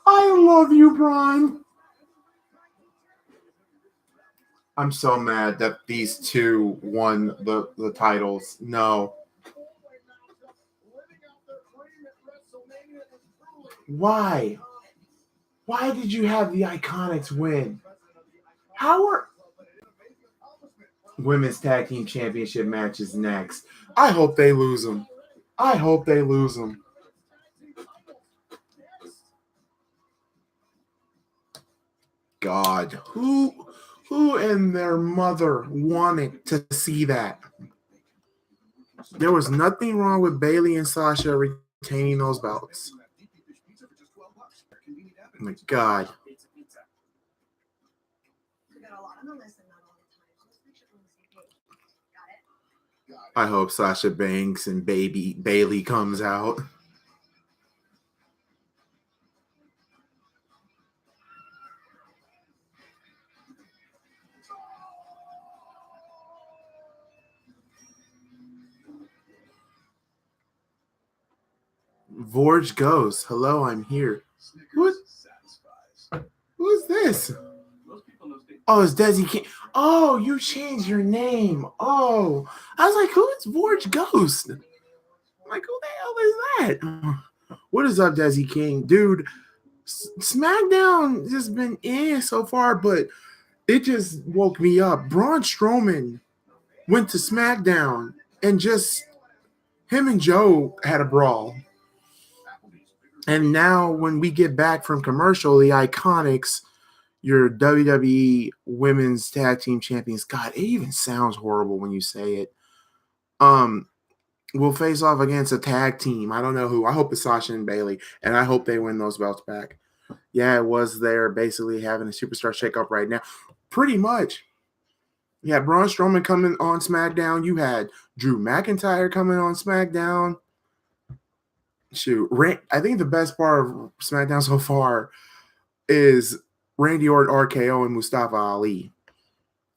I love you, Braun. I'm so mad that these two won the titles. No. Why? Why did you have the Iconics win? How are Women's Tag Team Championship matches next? I hope they lose them. I hope they lose them. God, who and their mother wanted to see that? There was nothing wrong with Bayley and Sasha retaining those belts. Oh my God. I hope Sasha Banks and Bayley comes out. Vorge goes. Hello, I'm here. Who's this? Oh, it's Desi King. Oh, you changed your name. Oh, I was like, who is Vorge Ghost? I'm like, who the hell is that? What is up, Desi King? Dude, SmackDown just been so far, but it just woke me up. Braun Strowman went to SmackDown and just him and Joe had a brawl. And now when we get back from commercial, the Iconics, your WWE Women's Tag Team Champions, God, it even sounds horrible when you say it, will face off against a tag team. I don't know who. I hope it's Sasha and Bayley, and I hope they win those belts back. Yeah, it was there basically having a superstar shakeup right now. Pretty much. You had Braun Strowman coming on SmackDown. You had Drew McIntyre coming on SmackDown. Shoot, I think the best part of SmackDown so far is Randy Orton, RKO, and Mustafa Ali.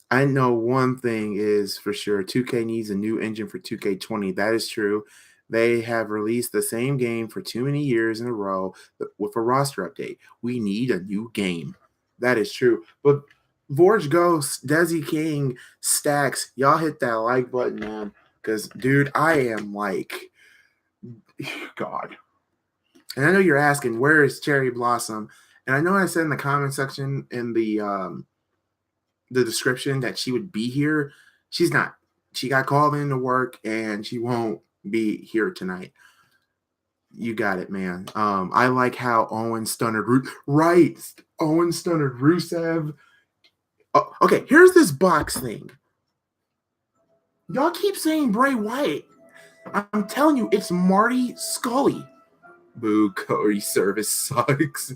I know one thing is for sure. 2K needs a new engine for 2K20. That is true. They have released the same game for too many years in a row with a roster update. We need a new game. That is true. But Vorge Ghost, Desi King, Stacks, y'all hit that like button, man. Because, dude, I am like, God. And I know you're asking, where is Cherry Blossom? And I know I said in the comment section in the description that she would be here. She's not. She got called into work, and she won't be here tonight. You got it, man. I like how Owen stunned Owen stunned Rusev. Oh, okay, here's this box thing. Y'all keep saying Bray Wyatt. I'm telling you, it's Marty Scully. Boo, Cody service sucks.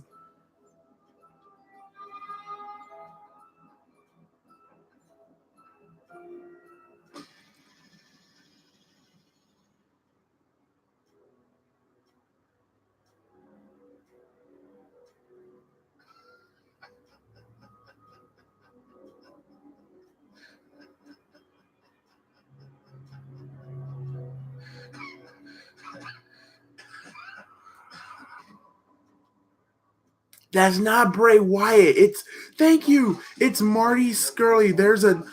That's not Bray Wyatt. Thank you. It's Marty Scurley. There's an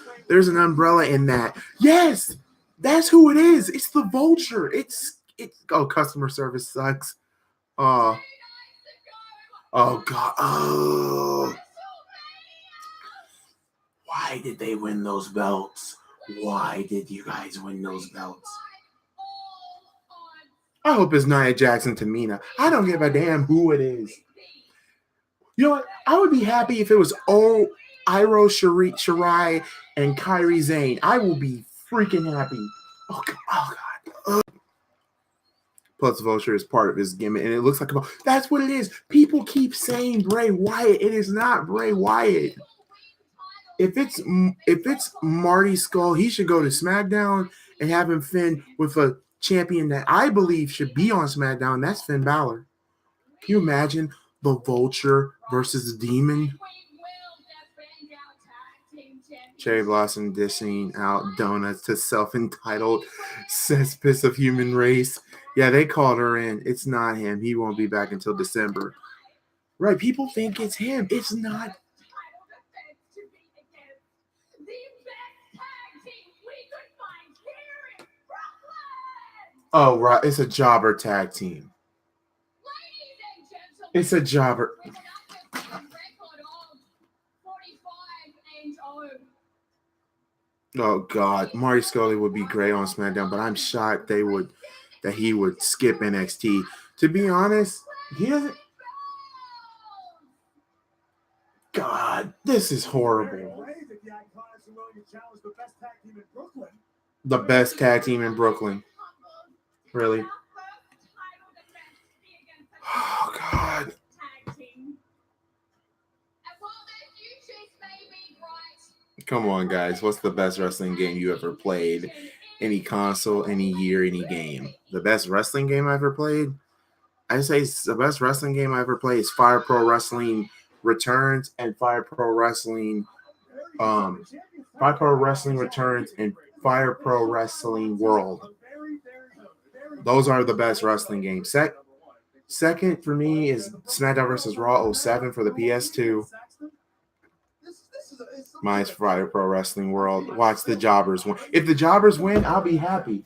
umbrella in that. Yes, that's who it is. It's the Vulture. It's customer service sucks. Oh God. Oh. Why did they win those belts? Why did you guys win those belts? I hope it's Nia Jackson Tamina. I don't give a damn who it is. You know what? I would be happy if it was Iro Shirai and Kairi Zane. I will be freaking happy. Oh God. Plus, Vulture is part of his gimmick, and it looks like that's what it is. People keep saying Bray Wyatt. It is not Bray Wyatt. If it's Marty Scurll, he should go to SmackDown and have him Finn with a champion that I believe should be on SmackDown. That's Finn Balor. Can you imagine the Vulture versus the Demon? Cherry Blossom dishing out donuts to self-entitled cesspit of human race. Yeah, they called her in. It's not him. He won't be back until December. Right, people think it's him. It's not. Oh, right. It's a jobber tag team. It's a jobber. Oh God, Marty Scurll would be great on SmackDown, but I'm shocked that he would skip NXT. To be honest, he doesn't. God, this is horrible. The best tag team in Brooklyn. Really? Oh God. Come on, guys. What's the best wrestling game you ever played? Any console, any year, any game. The best wrestling game I ever played? I say the best wrestling game I ever played is Fire Pro Wrestling Returns and Fire Pro Wrestling Returns and Fire Pro Wrestling World. Those are the best wrestling games. Second for me is SmackDown vs. Raw 07 for the PS2. Mine's Fire Pro Wrestling World. Watch the Jobbers win. If the Jobbers win, I'll be happy.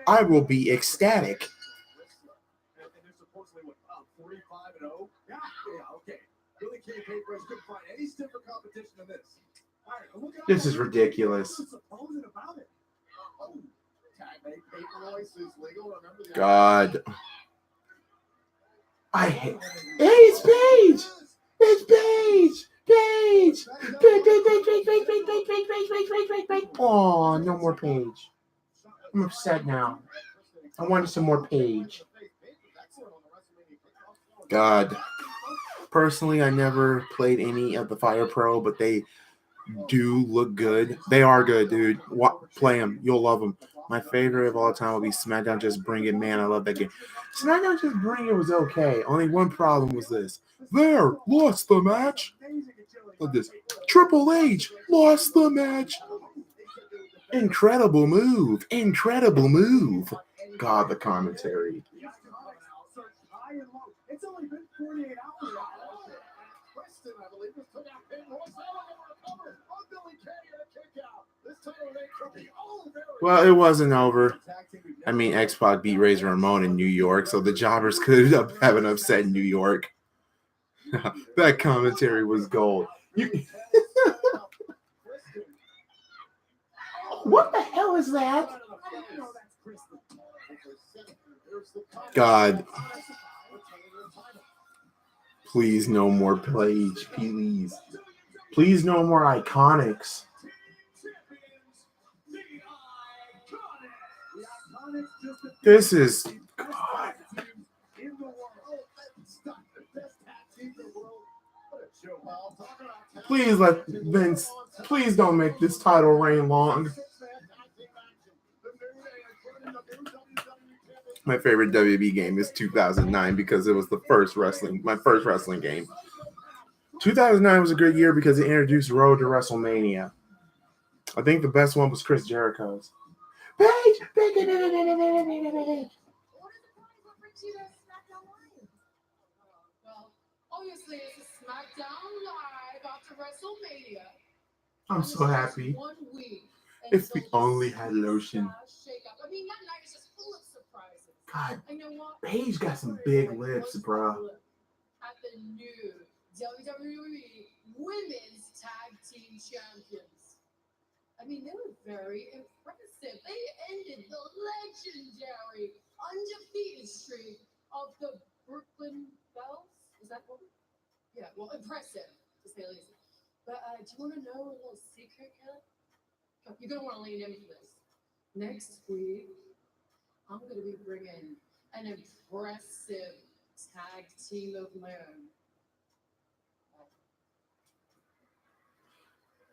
I will be ecstatic. This is ridiculous. God. I hate. Hey, it's Paige! It's Paige! Paige! Paige! Oh, no more Paige. I'm upset now. I wanted some more Paige. God. Personally, I never played any of the Fire Pro, but they do look good. They are good, dude. Play them. You'll love them. My favorite of all time will be SmackDown Just Bring It. Man, I love that game. SmackDown Just Bring It was okay. Only one problem was this. There, lost the match. Look at this. Triple H lost the match. Incredible move. Incredible move. God, the commentary. It's only been 48 hours. Well, it wasn't over. I mean, X-Pac beat Razor Ramon in New York, so the Jobbers could have an upset in New York. That commentary was gold. What the hell is that? God. Please, no more Paige. Please. Please, no more Iconics. This is God. Please let Vince. Please don't make this title reign long. My favorite WWE game is 2009 because it was my first wrestling game. 2009 was a good year because it introduced Road to WrestleMania. I think the best one was Chris Jericho's. Paige! What is the prize offered to SmackDown Live? Well, obviously it's a SmackDown Live after WrestleMania. I'm so happy. 1 week. If we only had lotion. I mean, that night is just full of surprises. God, And you know what? Paige got some big lips, bro. At the new WWE Women's Tag Team Champions. I mean, they were very impressive. They ended the legendary undefeated streak of the Brooklyn Bells. Is that what? Yeah, well, impressive, to say the least. But do you want to know a little secret, Kelly? You're going to want to lean in for this. Next week, I'm going to be bringing an impressive tag team of my own.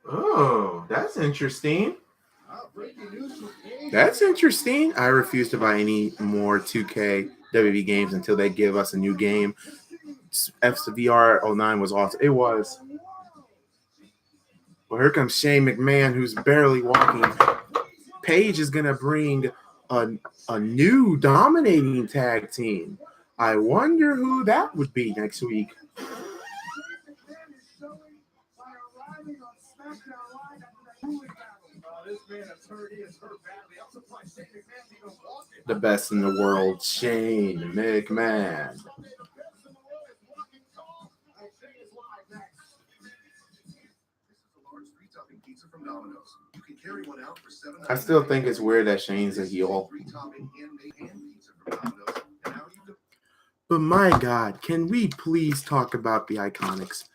Oh, that's interesting. Breaking news from Paige. That's interesting. I refuse to buy any more 2K WWE games until they give us a new game. FCVR 09 was awesome. It was. Well, here comes Shane McMahon, who's barely walking. Paige is going to bring a new dominating tag team. I wonder who that would be next week. Shane McMahon is showing by arriving on Smackdown Live after that ruling battle. This man has hurt. He has hurt badly. I'm surprised Shane McMahon's even walking. The best in the world, Shane McMahon. Sunday, the best in the world is walking tall. Shane is live next. This is a large 3-topping pizza from Domino's. You can carry one out for $7. I still think it's weird that Shane's a heel. 3-topping handmade hand pizza from Domino's. And now you can But my God, can we please talk about the Iconics?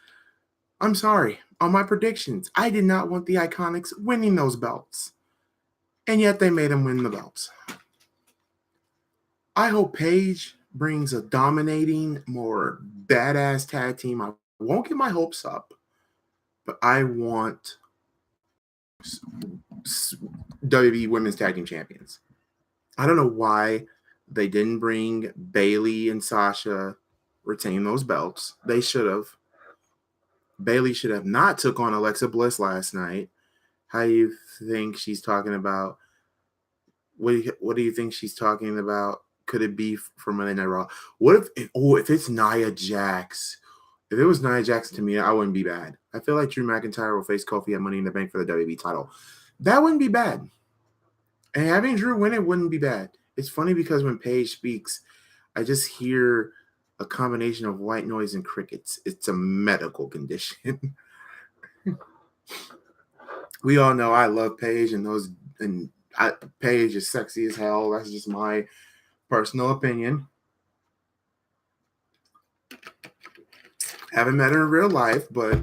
I'm sorry. On my predictions, I did not want the Iconics winning those belts. And yet they made them win the belts. I hope Paige brings a dominating, more badass tag team. I won't get my hopes up, but I want WWE Women's Tag Team Champions. I don't know why they didn't bring Bayley and Sasha, retain those belts. They should have. Bayley should have not took on Alexa Bliss last night. How do you think she's talking about? What do you think she's talking about? Could it be for Monday Night Raw? What if it's Nia Jax? If it was Nia Jax to me, I wouldn't be bad. I feel like Drew McIntyre will face Kofi at Money in the Bank for the WWE title. That wouldn't be bad. And having Drew win it wouldn't be bad. It's funny because when Paige speaks, I just hear a combination of white noise and crickets. It's a medical condition. We all know I love Paige, Paige is sexy as hell. That's just my personal opinion. Haven't met her in real life, but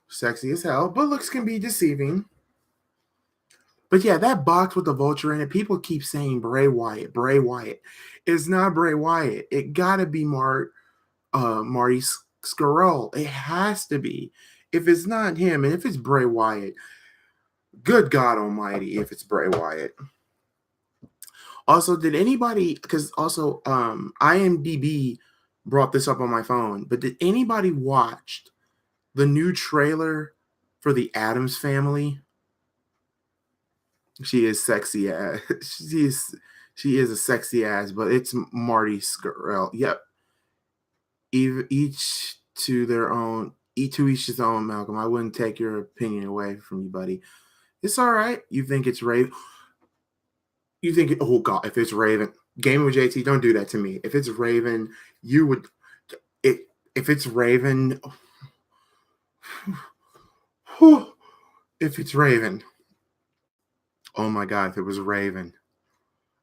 sexy as hell. But looks can be deceiving. But yeah, that box with the vulture in it, people keep saying Bray Wyatt, Bray Wyatt. It's not Bray Wyatt. It gotta be Marty Scurll. It has to be. If it's not him, and if it's Bray Wyatt, good God Almighty, if it's Bray Wyatt. Also, did anybody? Because also, IMDb brought this up on my phone. But did anybody watch the new trailer for the Addams Family? She is sexy ass. She is a sexy ass, but it's Marty Scurll. Yep. Each to their own. Each his own, Malcolm. I wouldn't take your opinion away from you, buddy. It's all right. You think it's Raven? You think? Oh God! If it's Raven, Gaming with JT, don't do that to me. If it's Raven, you would. If it's Raven, if it's Raven. Oh my God, if it was Raven.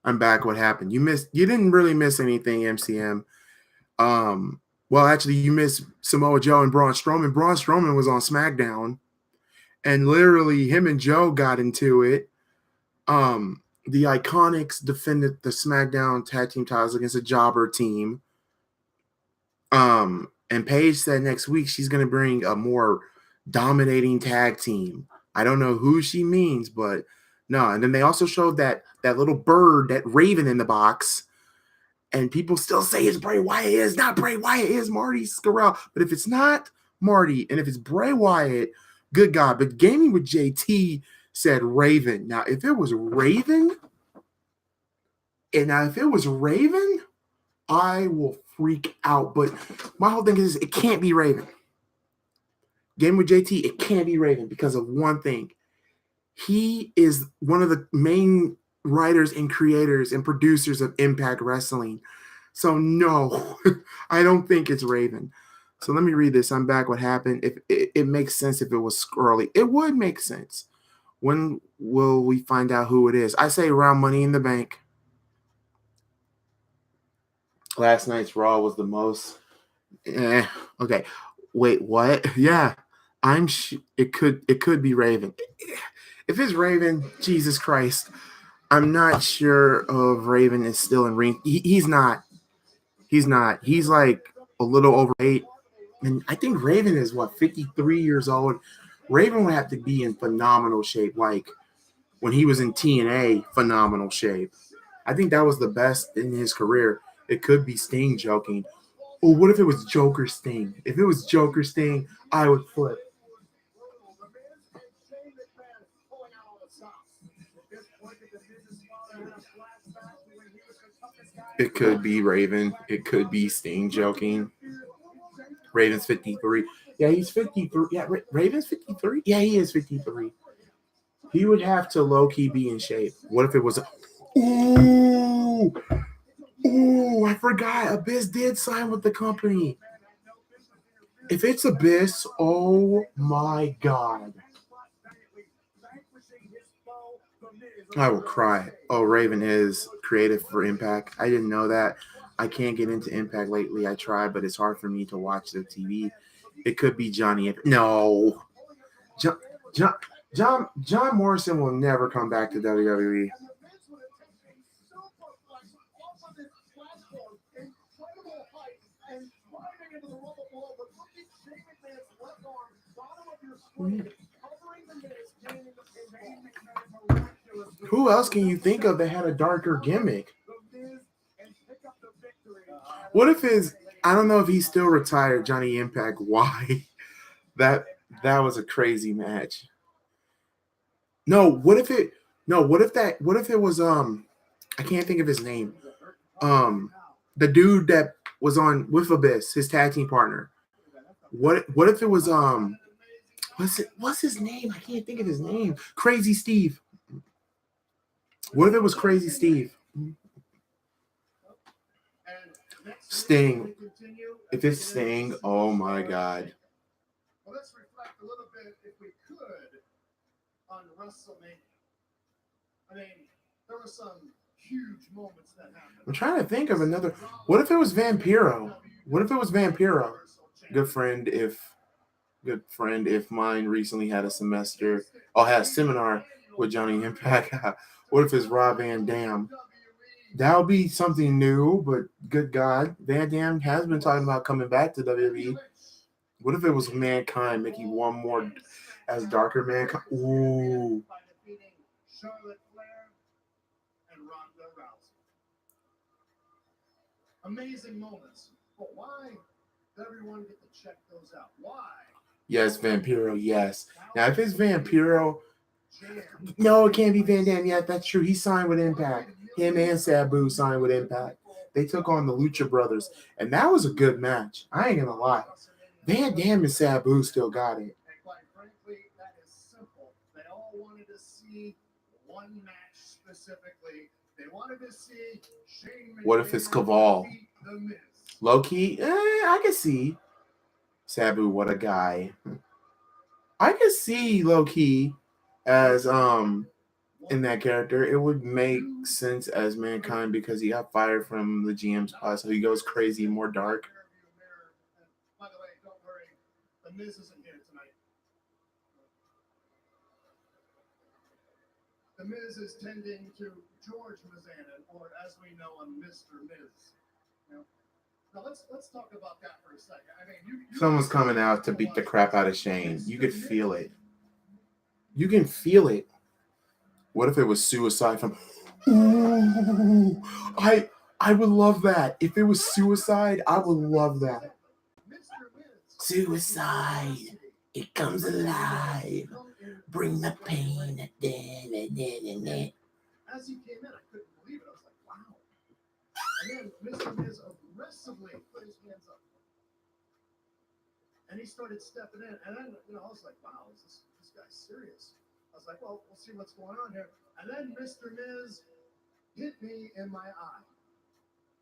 I'm back. What happened? You didn't really miss anything, MCM. Well, actually, you missed Samoa Joe and Braun Strowman. Braun Strowman was on SmackDown, and literally him and Joe got into it. The Iconics defended the SmackDown tag team titles against a jobber team. And Paige said next week she's going to bring a more dominating tag team. I don't know who she means, but no. And then they also showed that little bird, that raven in the box. And people still say it's Bray Wyatt. It's not Bray Wyatt. It's Marty Scurll. But if it's not Marty, and if it's Bray Wyatt, good God. But Gaming with JT said Raven. Now, if it was Raven, I will freak out. But my whole thing is it can't be Raven. Gaming with JT, it can't be Raven because of one thing. He is one of the main writers and creators and producers of Impact Wrestling. So no, I don't think it's Raven. So let me read this. I'm back. What happened? If it makes sense if it was Scully, it would make sense. When will we find out who it is? I say around Money in the Bank. Last night's Raw was the most. Okay. Wait, what? Yeah, it could be Raven. If it's Raven, Jesus Christ, I'm not sure if Raven is still in ring. He's not. He's not. He's like a little over 8. And I think Raven is 53 years old. Raven would have to be in phenomenal shape, like when he was in TNA, phenomenal shape. I think that was the best in his career. It could be Sting joking. Or what if it was Joker Sting? If it was Joker Sting, I would flip. It could be Raven. It could be Sting joking. Raven's 53. Yeah, he's 53. Yeah, Raven's 53. Yeah, he is 53. He would have to low key be in shape. What if it was? Ooh, ooh! I forgot. Abyss did sign with the company. If it's Abyss, oh my god, I will cry. Oh, Raven is creative for Impact. I didn't know that. I can't get into Impact lately. I tried, but it's hard for me to watch the TV. It could be Johnny. No, John, John, John Morrison will never come back to WWE. Who else can you think of that had a darker gimmick? What if his? I don't know if he's still retired. Johnny Impact. Why? That that was a crazy match. No, what if it? No, what if that? What if it was? I can't think of his name. The dude that was on with Abyss, his tag team partner. What if it was? What's his name? I can't think of his name. Crazy Steve. What if it was Crazy Steve? Sting. If it's Sting, oh my god. Well, let's reflect a little bit, if we could, on WrestleMania. I mean, there were some huge moments that happened. I'm trying to think of another. What if it was Vampiro? What if it was Vampiro? Good friend if mine recently had a semester. Oh, had a seminar with Johnny Impact. What if it's Rob Van Dam? That would be something new, but good God, Van Dam has been talking about coming back to WWE. What if it was Mankind making one more as darker Mankind? Ooh. By defeating Charlotte Flair and Ronda Rousey. Amazing moments. But why did everyone get to check those out? Why? Yes, Vampiro, yes. Now, if it's Vampiro, no, it can't be Van Dam. Yeah, that's true. He signed with Impact. Him and Sabu signed with Impact. They took on the Lucha Brothers, and that was a good match. I ain't gonna lie. Van Dam and Sabu still got it. And quite frankly, that is simple. They all wanted to see one match specifically. They wanted to see Shane McMahon What if it's Caval? beat The Miz. Low key, I can see. Sabu, what a guy. I can see low key as in that character. It would make sense as Mankind because he got fired from the GM spot, so he goes crazy, more dark. By the way, don't worry. The Miz isn't here tonight. The Miz is tending to George Mizanin, or as we know him, Mr. Miz. You know? Now let's talk about that for a second. I mean, you Someone's coming out to beat the crap out of Shane. You could feel it. You can feel it. What if it was Suicide from? Ooh, I would love that. If it was Suicide, I would love that. Suicide, it comes alive. Bring the pain. As he came in, I couldn't believe it. I was like, wow. And then Mr. Miz aggressively put his hands up. And he started stepping in. And then, I was like, wow, is this guy's serious? I was like, well, we'll see what's going on here. And then Mr. Miz hit me in my eye.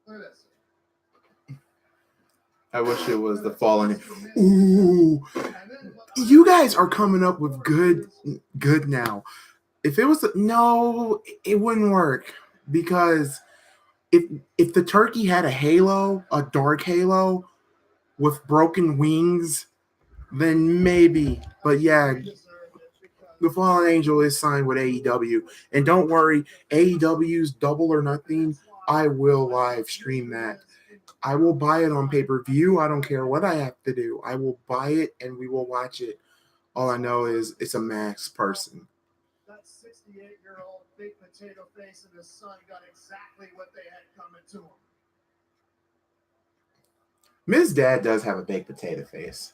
Look at this. I wish it was the Fallen. Ooh, you guys are coming up with good now. If it was no, it wouldn't work because if the turkey had a halo, a dark halo with broken wings, then maybe. But yeah, the Fallen Angel is signed with AEW, and don't worry, AEW's Double or Nothing. I will live stream that. I will buy it on pay-per-view. I don't care what I have to do. I will buy it and we will watch it. All I know is it's a Max person. That 68-year-old big potato face and his son got exactly what they had coming to him. Ms. Dad does have a baked potato face.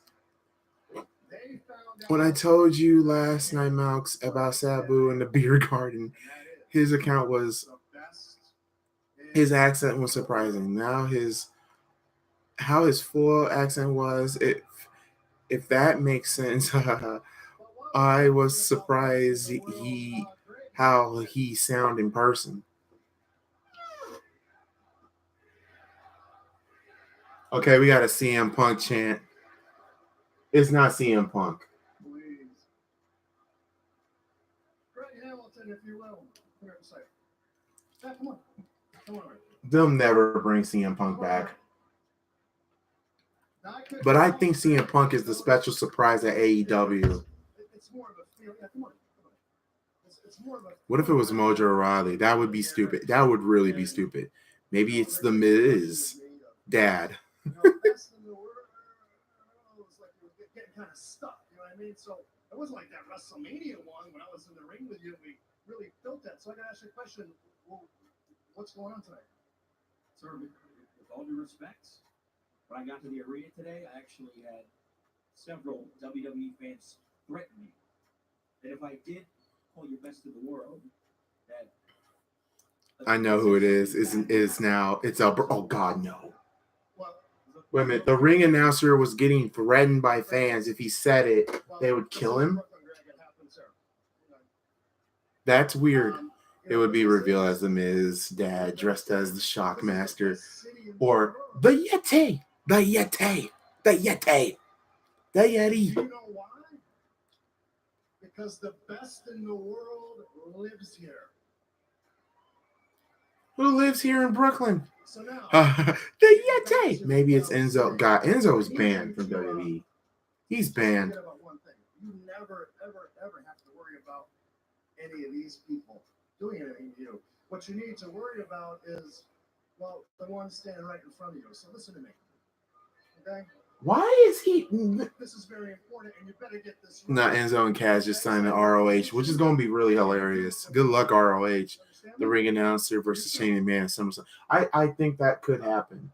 They found out When I told you last night, Malks, about Sabu in the beer garden, his account was the best his accent was surprising. Now how his full accent was, if that makes sense, I was surprised how he sound in person. Okay, we got a CM Punk chant. It's not CM Punk. Please. Greg Hamilton, if you will. Come here a second. Come on. Come on. They'll never bring CM Punk back. But I think CM Punk is the special surprise at AEW. It's more of a feel. Yeah, come on. It's more of a. What if it was Mojo Rawley? That would be stupid. That would really be stupid. Maybe it's the Miz dad. Best in the world. It's like you were getting kind of stuck. You know what I mean? So it wasn't like that WrestleMania one when I was in the ring with you. We really built that. So I got to ask you a question. Well, what's going on tonight? Sir, with all due respect, when I got to the arena today, I actually had several WWE fans threaten me that if I did call you best in the world, that I know who it is. Is now it's Albert. Oh God, no. Wait a minute. The ring announcer was getting threatened by fans. If he said it, they would kill him. That's weird. It would be revealed as the Miz dad dressed as the Shockmaster, or the Yeti, the Yeti, the Yeti, the Yeti. You know why? Because the best in the world lives here. Who lives here in Brooklyn? So now, the Yeti. Maybe it's Enzo. God, Enzo is banned from WWE. He's banned. forget about one thing. You never, ever, ever have to worry about any of these people doing anything to you. What you need to worry about is, well, the one standing right in front of you. So listen to me. Okay? Why is he? This is very important, and you better get this right. Not Enzo and Kaz just signed the ROH, which is going to be really hilarious. Good luck, ROH. The ring announcer versus Shane McMahon. I think that could happen.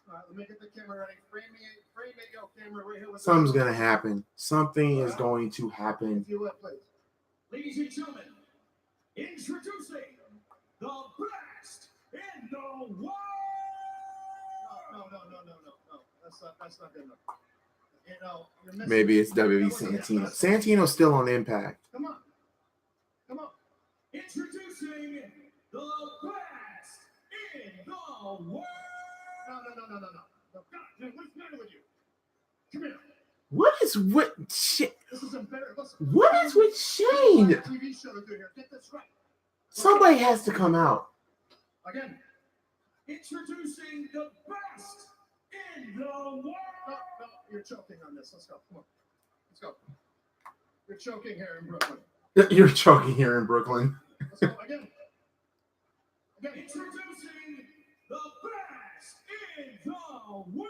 All right, let me get the camera ready. Frame it, yo, camera right here. With Something's going to happen. Something is going to happen. If you will, please. Ladies and gentlemen, introducing the best in the world. No. That's not good enough. You know, you're missing Maybe it's that WWE wasn't it. Santino. Santino's still on Impact. Come on. Introducing the best in the world. No. God, man, what's the matter with you? Come here. What is with shit? This is embarrassing. Listen, What is with Shane? TV show to do here. Get this right. Somebody has to come out. Again. Introducing the best in the world. No, you're choking on this. Let's go. Come on. Let's go. You're choking here in Brooklyn. You're choking here in Brooklyn. Let's go again. Introducing the best in the world.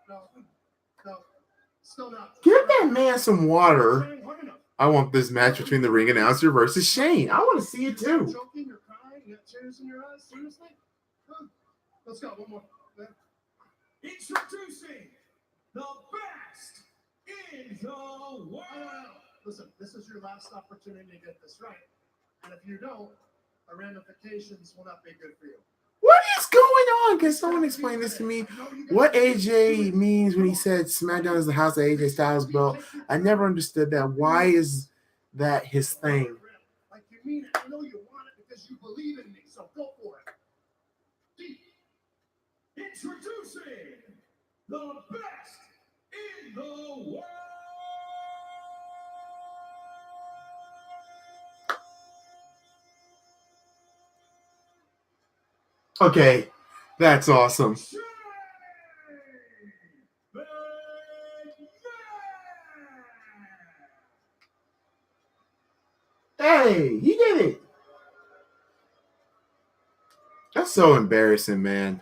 No. Still not. Give that man some water. Trying hard enough. I want this match between the ring announcer versus Shane. I want to see it You're too. choking, you're crying, you got tears in your eyes. Seriously? Huh? Let's go. One more. Yeah. Introducing the best in the world. Listen, this is your last opportunity to get this right. And if you don't, the ramifications will not be good for you. What is going on? Can someone explain this to me? What AJ means when he said SmackDown is the house of AJ Styles belt? I never understood that. Why is that his thing? Like you mean it. I know you want it because you believe in me. So go for it. Introducing the best in the world. Okay, that's awesome. Shane McMahon. Hey, he did it. That's so embarrassing, man.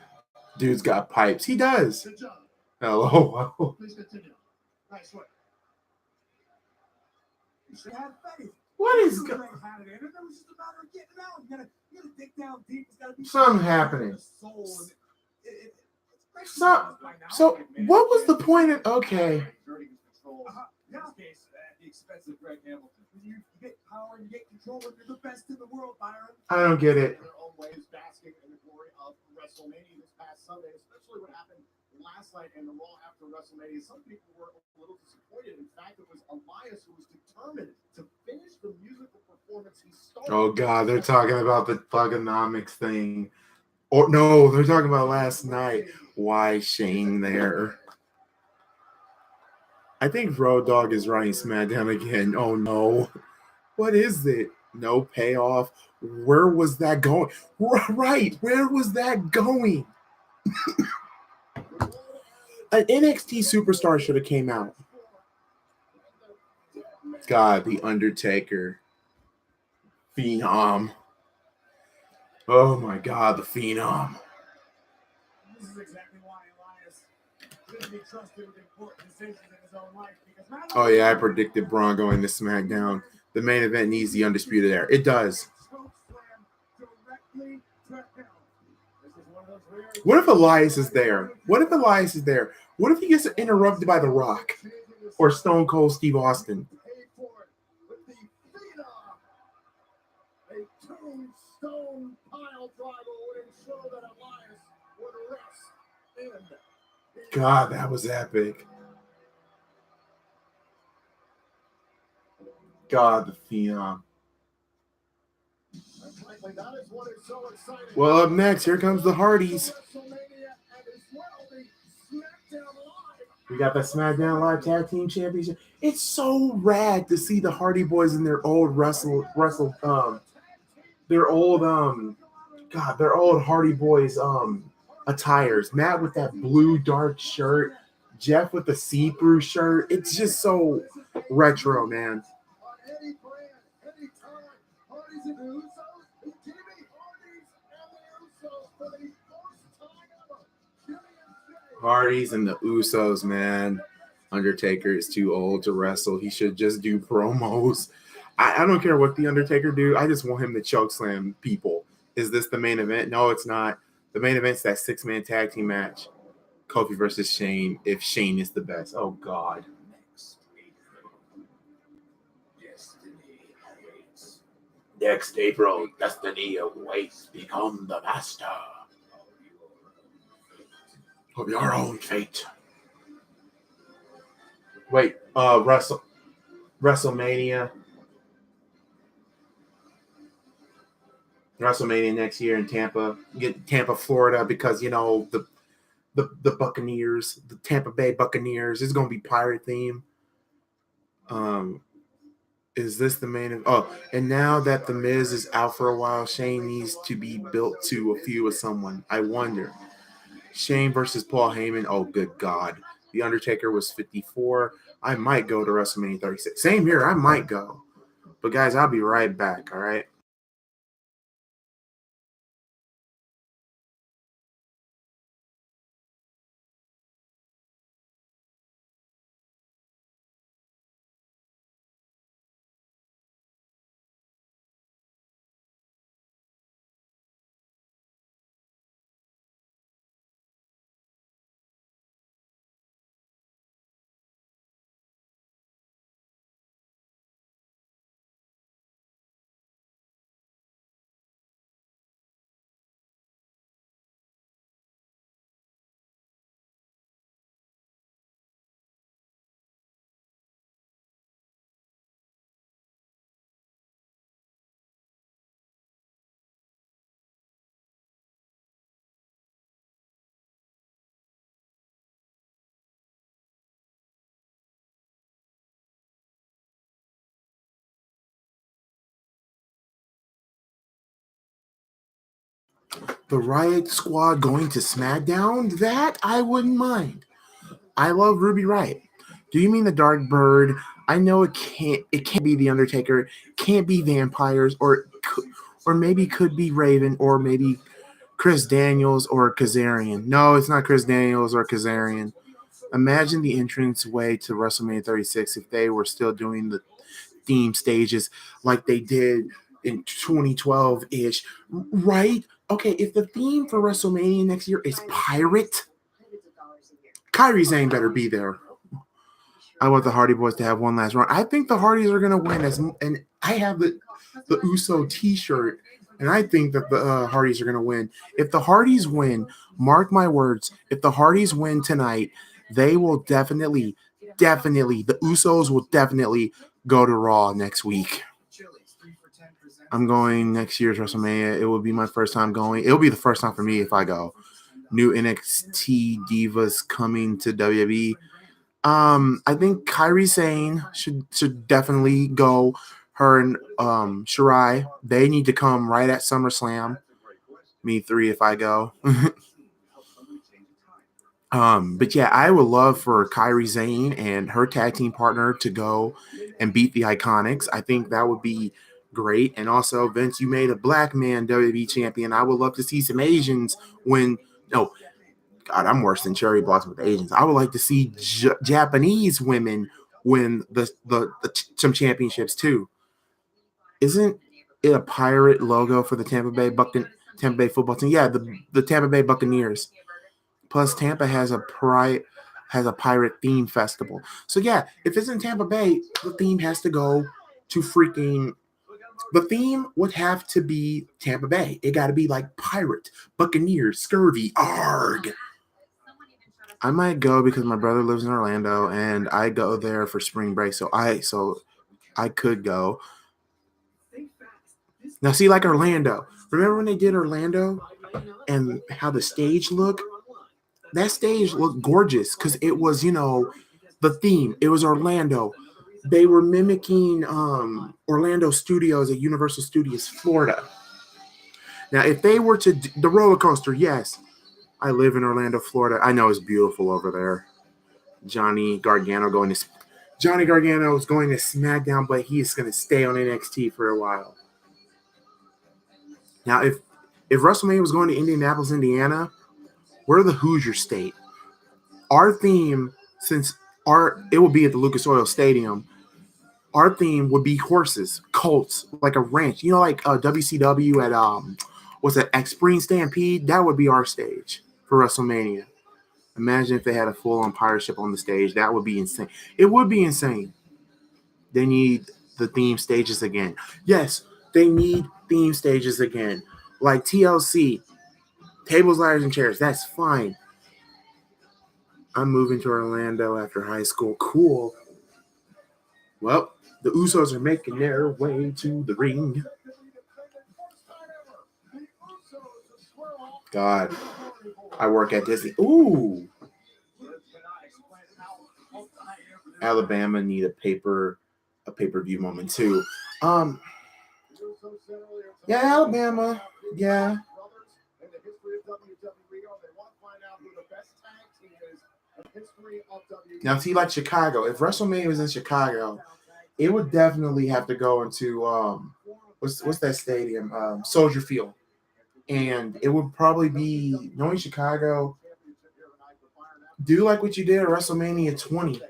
Dude's got pipes. He does. Good job. Hello. Please continue. Nice work. You should have faith. What is You going? had it in it. It was just a matter of getting it out. You gotta dig down deep. It's gotta be Something happening. the soul. And it's So, so what was the point of? Okay. Dirty control. In this case, at the expense of Greg Hamilton. You get power and you get control, and you're the best in the world, Byron. I don't get it. In their own ways, basking in the glory of WrestleMania this past Sunday, especially what happened last night in the Raw after WrestleMania. Some people were a little disappointed. In fact, it was Elias who was determined to finish the musical performance he started. Oh God, they're talking about the thugonomics thing. Or no, they're talking about last night. Why Shane there? I think Road Dogg is running SmackDown again. Oh no. What is it? No payoff. Where was that going? Right. Where was that going? An NXT superstar should have came out. God, the Undertaker. Phenom. Oh my God, the Phenom. This is exactly why Elias couldn't be trusted with important decisions in his own life. Because Oh yeah, I predicted Braun going to SmackDown. The main event needs the Undisputed Era. It does. What if Elias is there? What if Elias is there? What if he gets interrupted by The Rock or Stone Cold Steve Austin? A tombstone pile driver would ensure that Elias would rest in peace. God, that was epic. God, the Phenom. And frankly, that is what is so exciting. Well, up next, here comes the Hardys. We got the SmackDown Live Tag Team Championship. It's so rad to see the Hardy Boys in their old their old Hardy Boys attires. Matt with that blue dark shirt, Jeff with the see-through shirt. It's just so retro, man. Hardys and the Usos, man. Undertaker is too old to wrestle. He should just do promos. I don't care what the Undertaker do. I just want him to chokeslam people. Is this the main event? No, it's not. The main event's that 6-man tag team match. Kofi versus Shane. If Shane is the best. Oh, God. Next April, destiny awaits. Become the master of your own fate. Wait, WrestleMania next year in Tampa. Get Tampa, Florida, because the Buccaneers, the Tampa Bay Buccaneers. It's gonna be pirate theme. Is this the main event? Oh, and now that the Miz is out for a while, Shane needs to be built to a feud with someone. I wonder. Shane versus Paul Heyman. Oh, good God. The Undertaker was 54. I might go to WrestleMania 36. Same here. I might go. But guys, I'll be right back. All right. the Riot Squad going to SmackDown, that I wouldn't mind. I love Ruby Riot. Do you mean the Dark Bird? I know it can't be the Undertaker, can't be vampires, or maybe could be Raven, or maybe Chris Daniels or Kazarian. No, it's not Chris Daniels or Kazarian. Imagine the entrance way to WrestleMania 36 if they were still doing the theme stages like they did in 2012 ish, right? Okay, if the theme for WrestleMania next year is pirate, Kyrie Zane better be there. I want the Hardy Boys to have one last run. I think the Hardys are gonna win, and I have the Uso T-shirt, and I think that the Hardys are gonna win. If the Hardys win, mark my words, if the Hardys win tonight, they will definitely, the Usos will definitely go to Raw next week. I'm going next year's WrestleMania. It will be my first time going. It'll be the first time for me if I go. New NXT divas coming to WWE. I think Kyrie Sane should definitely go. Her and Shirai, they need to come right at SummerSlam. Me 3 if I go. But yeah, I would love for Kyrie Sane and her tag team partner to go and beat the Iconics. I think that would be great. And also, Vince, you made a black man WWE champion. I would love to see some Asians win. No, God, I'm worse than cherry blossom with Asians. I would like to see Japanese women win some championships too. Isn't it a pirate logo for the Tampa Bay football team? Yeah, the Tampa Bay Buccaneers. Plus, Tampa has a pirate theme festival. So yeah, if it's in Tampa Bay, the theme has to go to freaking. The theme would have to be Tampa Bay. It got to be like pirate, Buccaneers, scurvy, arg. I might go because my brother lives in Orlando and I go there for spring break. So I could go. Now see, like Orlando. Remember when they did Orlando and how the stage looked? That stage looked gorgeous because it was, the theme. It was Orlando. They were mimicking Orlando Studios at Universal Studios Florida. Now, if they were to the roller coaster, yes. I live in Orlando, Florida. I know it's beautiful over there. Johnny Gargano is going to SmackDown, but he is going to stay on NXT for a while. Now, if WrestleMania was going to Indianapolis, Indiana, we're the Hoosier State. Our theme, it will be at the Lucas Oil Stadium, our theme would be horses, colts, like a ranch. Like WCW at Spring Stampede? That would be our stage for WrestleMania. Imagine if they had a full-on pirate ship on the stage. That would be insane. It would be insane. They need the theme stages again. Yes, they need theme stages again. Like TLC, tables, ladders, and chairs. That's fine. I'm moving to Orlando after high school. Cool. Well, the Usos are making their way to the ring. God, I work at Disney. Ooh. Alabama need a pay-per-view moment too. Yeah, Alabama. Yeah. Now, see, like Chicago. If WrestleMania was in Chicago, it would definitely have to go into what's that stadium? Soldier Field, and it would probably be knowing Chicago. Do like what you did at WrestleMania 20.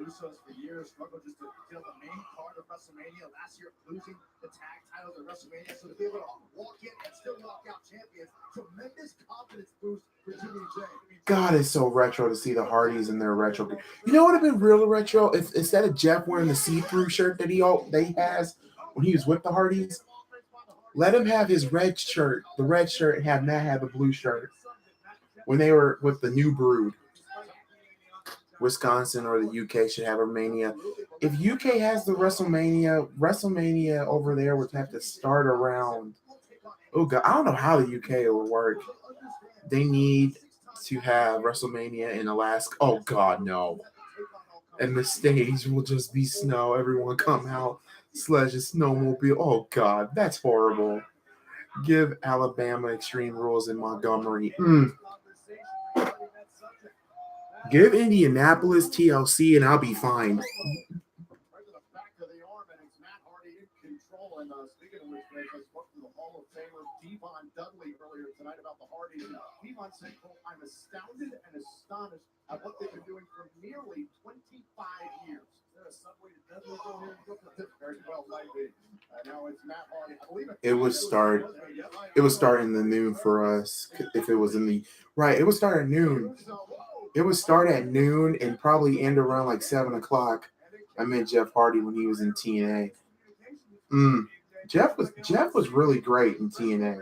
Usos for years struggled just to fill the main card of WrestleMania. Last year, losing the tag titles at WrestleMania, so to be able to walk in and still walk out champions, tremendous confidence boost for Jimmy J. God, it's so retro to see the Hardys in their retro. You know what would have been real retro if instead of Jeff wearing the see-through shirt that he has when he was with the Hardys, let him have his red shirt, and have Matt have the blue shirt when they were with the New Brood. Wisconsin or the UK should have a Mania. If UK has the WrestleMania over there would have to start around. Oh God, I don't know how the UK will work. They need to have WrestleMania in Alaska. Oh God, no. And the stage will just be snow. Everyone come out, sledge a snowmobile. Oh God, that's horrible. Give Alabama Extreme Rules in Montgomery. Give Indianapolis TLC and I'll be fine. Right to the back of the arm, and it's Matt Hardy in control. And speaking of which, Greg, I spoke to the Hall of Famer Devon Dudley earlier tonight about the Hardys. And Devon said, quote, "I'm astounded and astonished at what they've been doing for nearly 25 years." Is there a subway to Dudley go here in Brooklyn? Very well might be. Now it's Matt Hardy. I believe It would start. It would start in the noon for us if it was in the right. It would start at noon. It would start at noon and probably end around like 7 o'clock. I met Jeff Hardy when he was in TNA. Jeff was really great in TNA.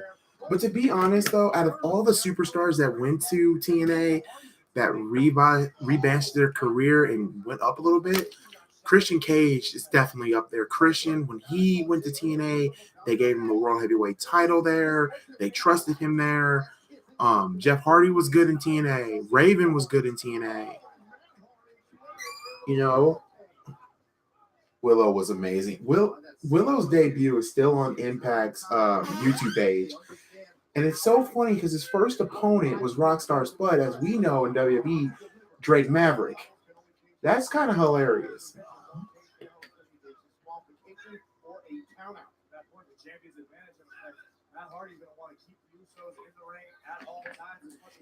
But to be honest, though, out of all the superstars that went to TNA that revamped their career and went up a little bit, Christian Cage is definitely up there. Christian, when he went to TNA, they gave him the World Heavyweight title there. They trusted him there. Jeff Hardy was good in TNA. Raven was good in TNA. You know, Willow was amazing. Willow's debut is still on Impact's YouTube page. And it's so funny because his first opponent was Rockstar Spud, as we know in WWE, Drake Maverick. That's kind of hilarious.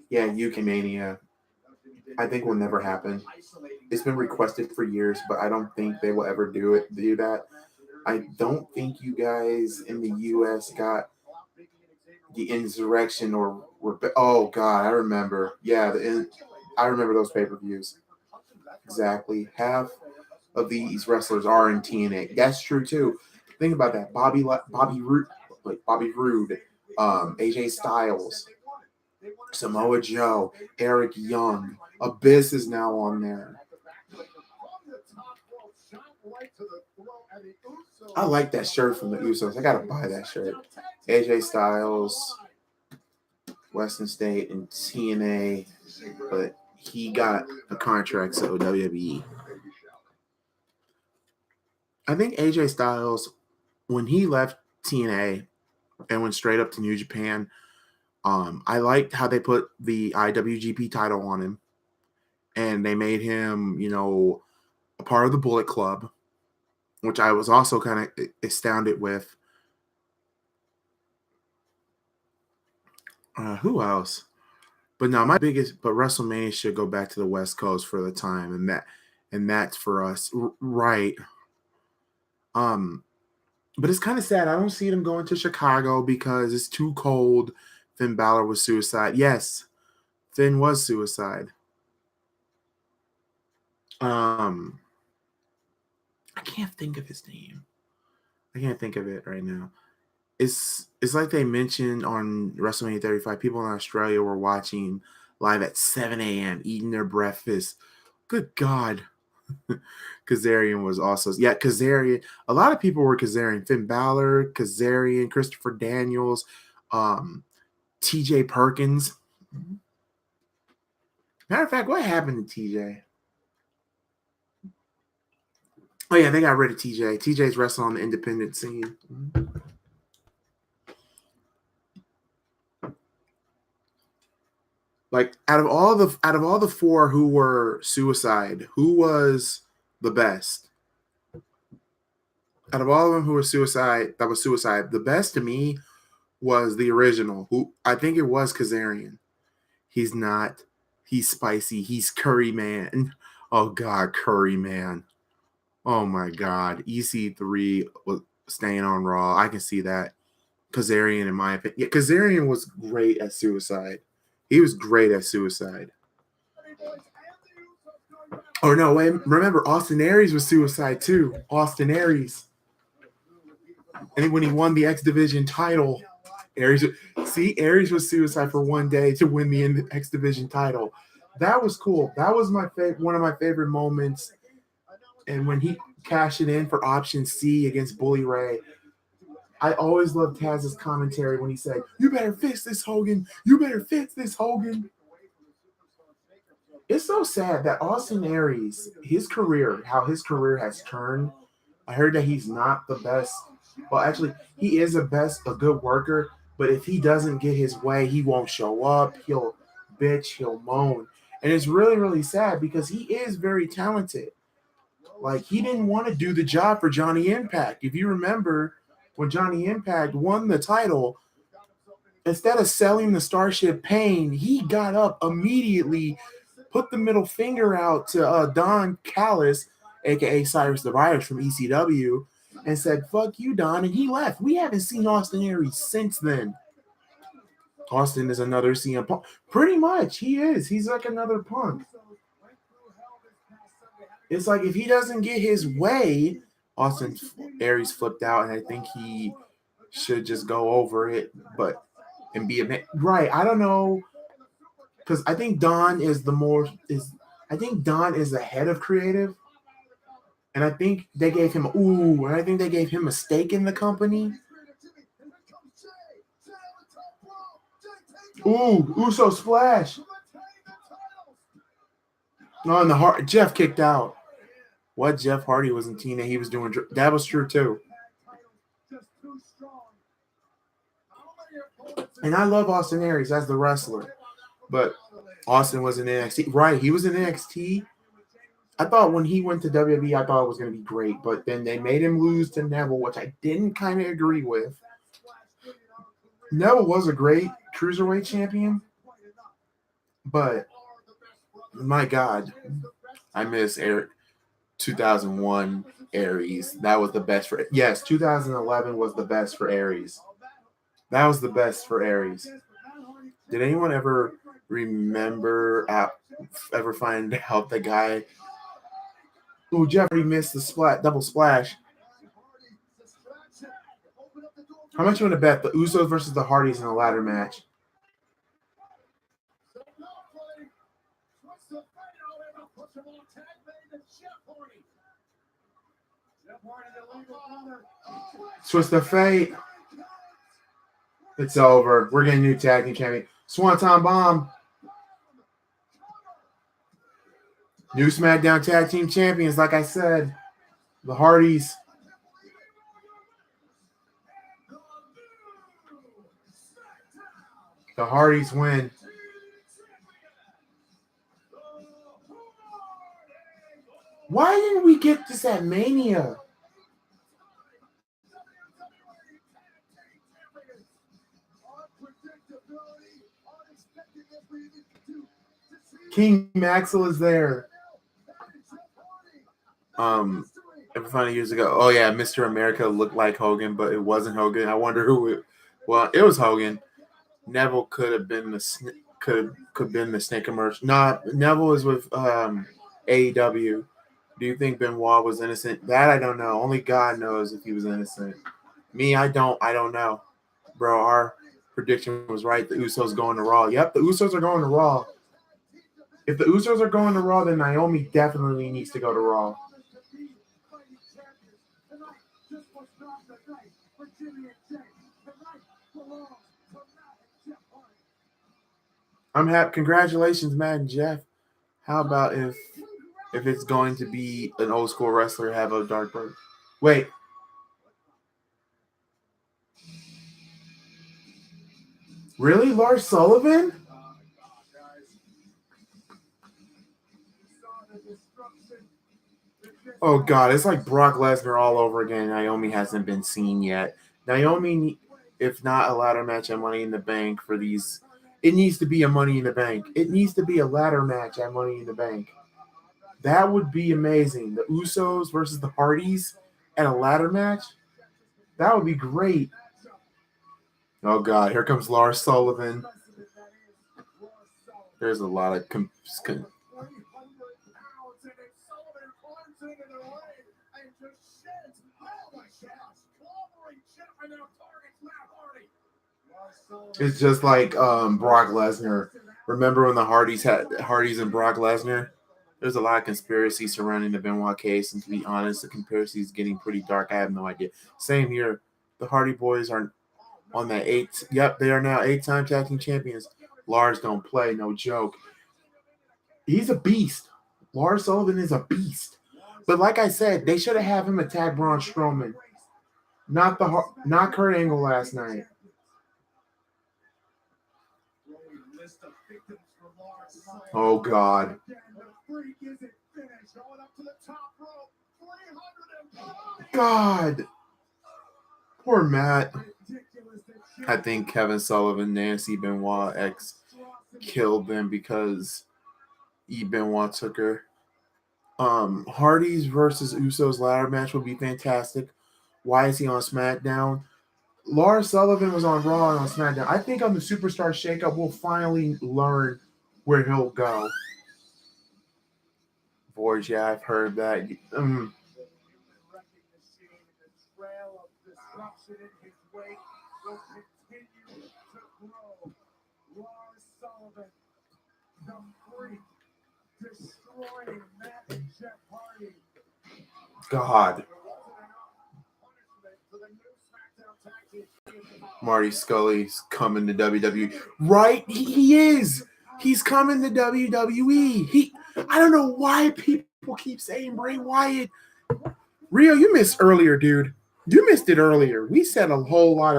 Yeah, UK Mania. I think will never happen. It's been requested for years, but I don't think they will ever do that. I don't think you guys in the US got the Insurrection or oh god, I remember. Yeah, I remember those pay-per-views. Exactly. Half of these wrestlers are in TNA. That's true too. Think about that. Bobby Roode, AJ Styles, Samoa Joe, Eric Young. Abyss is now on there. I like that shirt from the Usos. I gotta buy that shirt. AJ Styles, Western State, and TNA, but he got a contract, so WWE. I think AJ Styles, when he left TNA and went straight up to New Japan, I liked how they put the IWGP title on him, and they made him, a part of the Bullet Club, which I was also kind of astounded with. Who else? But no, but WrestleMania should go back to the West Coast for the time, and that's for us, right? But it's kind of sad. I don't see them going to Chicago because it's too cold. Finn Balor was suicide. Yes, Finn was suicide. I can't think of his name. I can't think of it right now. It's like they mentioned on WrestleMania 35, people in Australia were watching live at 7 a.m., eating their breakfast. Good God. Kazarian was also, Kazarian. A lot of people were Kazarian. Finn Balor, Kazarian, Christopher Daniels, TJ Perkins. Matter of fact, what happened to TJ? Oh, yeah, they got rid of TJ. TJ's wrestling on the independent scene. Like out of all the four who were suicide, who was the best? Out of all of them who were suicide, the best to me was the original, who I think it was Kazarian. He's not. He's spicy. He's Curry Man. Oh, God, Curry Man. Oh, my God. EC3 was staying on Raw. I can see that. Kazarian, in my opinion. Yeah, Kazarian was great at suicide. He was great at suicide. Oh, no, wait. Remember, Austin Aries was suicide, too. Austin Aries. And when he won the X Division title, Aries was suicide for one day to win the X Division title. That was cool. That was one of my favorite moments. And when he cashed it in for option C against Bully Ray, I always loved Taz's commentary when he said, "You better fix this, Hogan. You better fix this, Hogan." It's so sad that Austin Aries, how his career has turned. I heard that he's not the best. Well, actually, he is a good worker, But if he doesn't get his way, he won't show up. He'll bitch, he'll moan. And it's really, really sad because he is very talented. Like, he didn't want to do the job for Johnny Impact. If you remember, when Johnny Impact won the title, instead of selling the Starship Pain, he got up immediately, put the middle finger out to Don Callis, aka Cyrus the Virus from ECW, and said, "Fuck you, Don," and he left. We haven't seen Austin Aries since then. Austin is another CM Punk. Pretty much, he is. He's like another Punk. It's like if he doesn't get his way, Austin Aries flipped out, and I think he should just go over it, but and be a man. Right. I don't know, because I think Don is I think Don is the head of creative, and I think they gave him and I think they gave him a stake in the company. Uso splash. No, and the heart. Jeff kicked out. What Jeff Hardy was in TNA, he was doing. That was true too. And I love Austin Aries as the wrestler, but Austin was in NXT. Right, he was in NXT. I thought when he went to WWE, I thought it was going to be great, but then they made him lose to Neville, which I didn't kind of agree with. Neville was a great cruiserweight champion, but my God, I miss 2001 Aries. That was the best for. Yes, 2011 was the best for Aries. That was the best for Aries. Did anyone ever remember, ever find out the guy? Ooh, Jeffrey missed the double splash. How much you want to bet the Usos versus the Hardys in a ladder match? Twist of fate. It's over. We're getting a new tag team champion. Swanton Bomb. New SmackDown tag team champions, like I said. The Hardys. The Hardys win. Why didn't we get this at Mania? King Maxwell is there. Every 5 years ago. Oh yeah, Mr. America looked like Hogan, but it wasn't Hogan. I wonder who it. Well, it was Hogan. Neville could have been the could been the Snake emerge. Not Neville is with AEW. Do you think Benoit was innocent? That I don't know. Only God knows if he was innocent. Me, I don't know. Bro, our prediction was right. The Usos going to Raw. Yep, the Usos are going to Raw. If the Usos are going to Raw, then Naomi definitely needs to go to Raw. I'm happy. Congratulations, Matt and Jeff. How about if it's going to be an old school wrestler have a dark bird? Wait. Really? Lars Sullivan? Oh, God. It's like Brock Lesnar all over again. Naomi hasn't been seen yet. Naomi, if not a ladder match at Money in the Bank for these, it needs to be a Money in the Bank. It needs to be a ladder match at Money in the Bank. That would be amazing. The Usos versus the Hardys at a ladder match. That would be great. Oh, God. Here comes Lars Sullivan. There's a lot of It's just like Brock Lesnar. Remember when the Hardys and Brock Lesnar? There's a lot of conspiracy surrounding the Benoit case, and to be honest, the conspiracy is getting pretty dark. I have no idea. Same here. The Hardy Boys are on that 8. Yep, they are now 8-time tag team champions. Lars don't play, no joke. He's a beast. Lars Sullivan is a beast. But like I said, they should have him attack Braun Strowman, not Kurt Angle last night. list of victims for Lars Sullivan. Oh, God. Again, the freak isn't finished. Going up to the top rope. 340. God. Poor Matt. Ridiculous that I think Kevin Sullivan, Nancy Benoit X killed them because E. Benoit took her. Hardy's versus Usos ladder match would be fantastic. Why is he on SmackDown? Lars Sullivan was on Raw and on SmackDown. I think on the Superstar Shakeup, we'll finally learn where he'll go. Voyage, yeah, I've heard that. the wrecking machine, the trail of destruction in his wake will continue to grow. Lars Sullivan, the freak, destroying Matt and Jeff Hardy. God. There wasn't enough punishment for the new SmackDown Tag Team Champions. Marty Scully's coming to WWE. Right? He is. He's coming to WWE. I don't know why people keep saying Bray Wyatt. Rio, you missed earlier, dude. You missed it earlier. We had a whole lot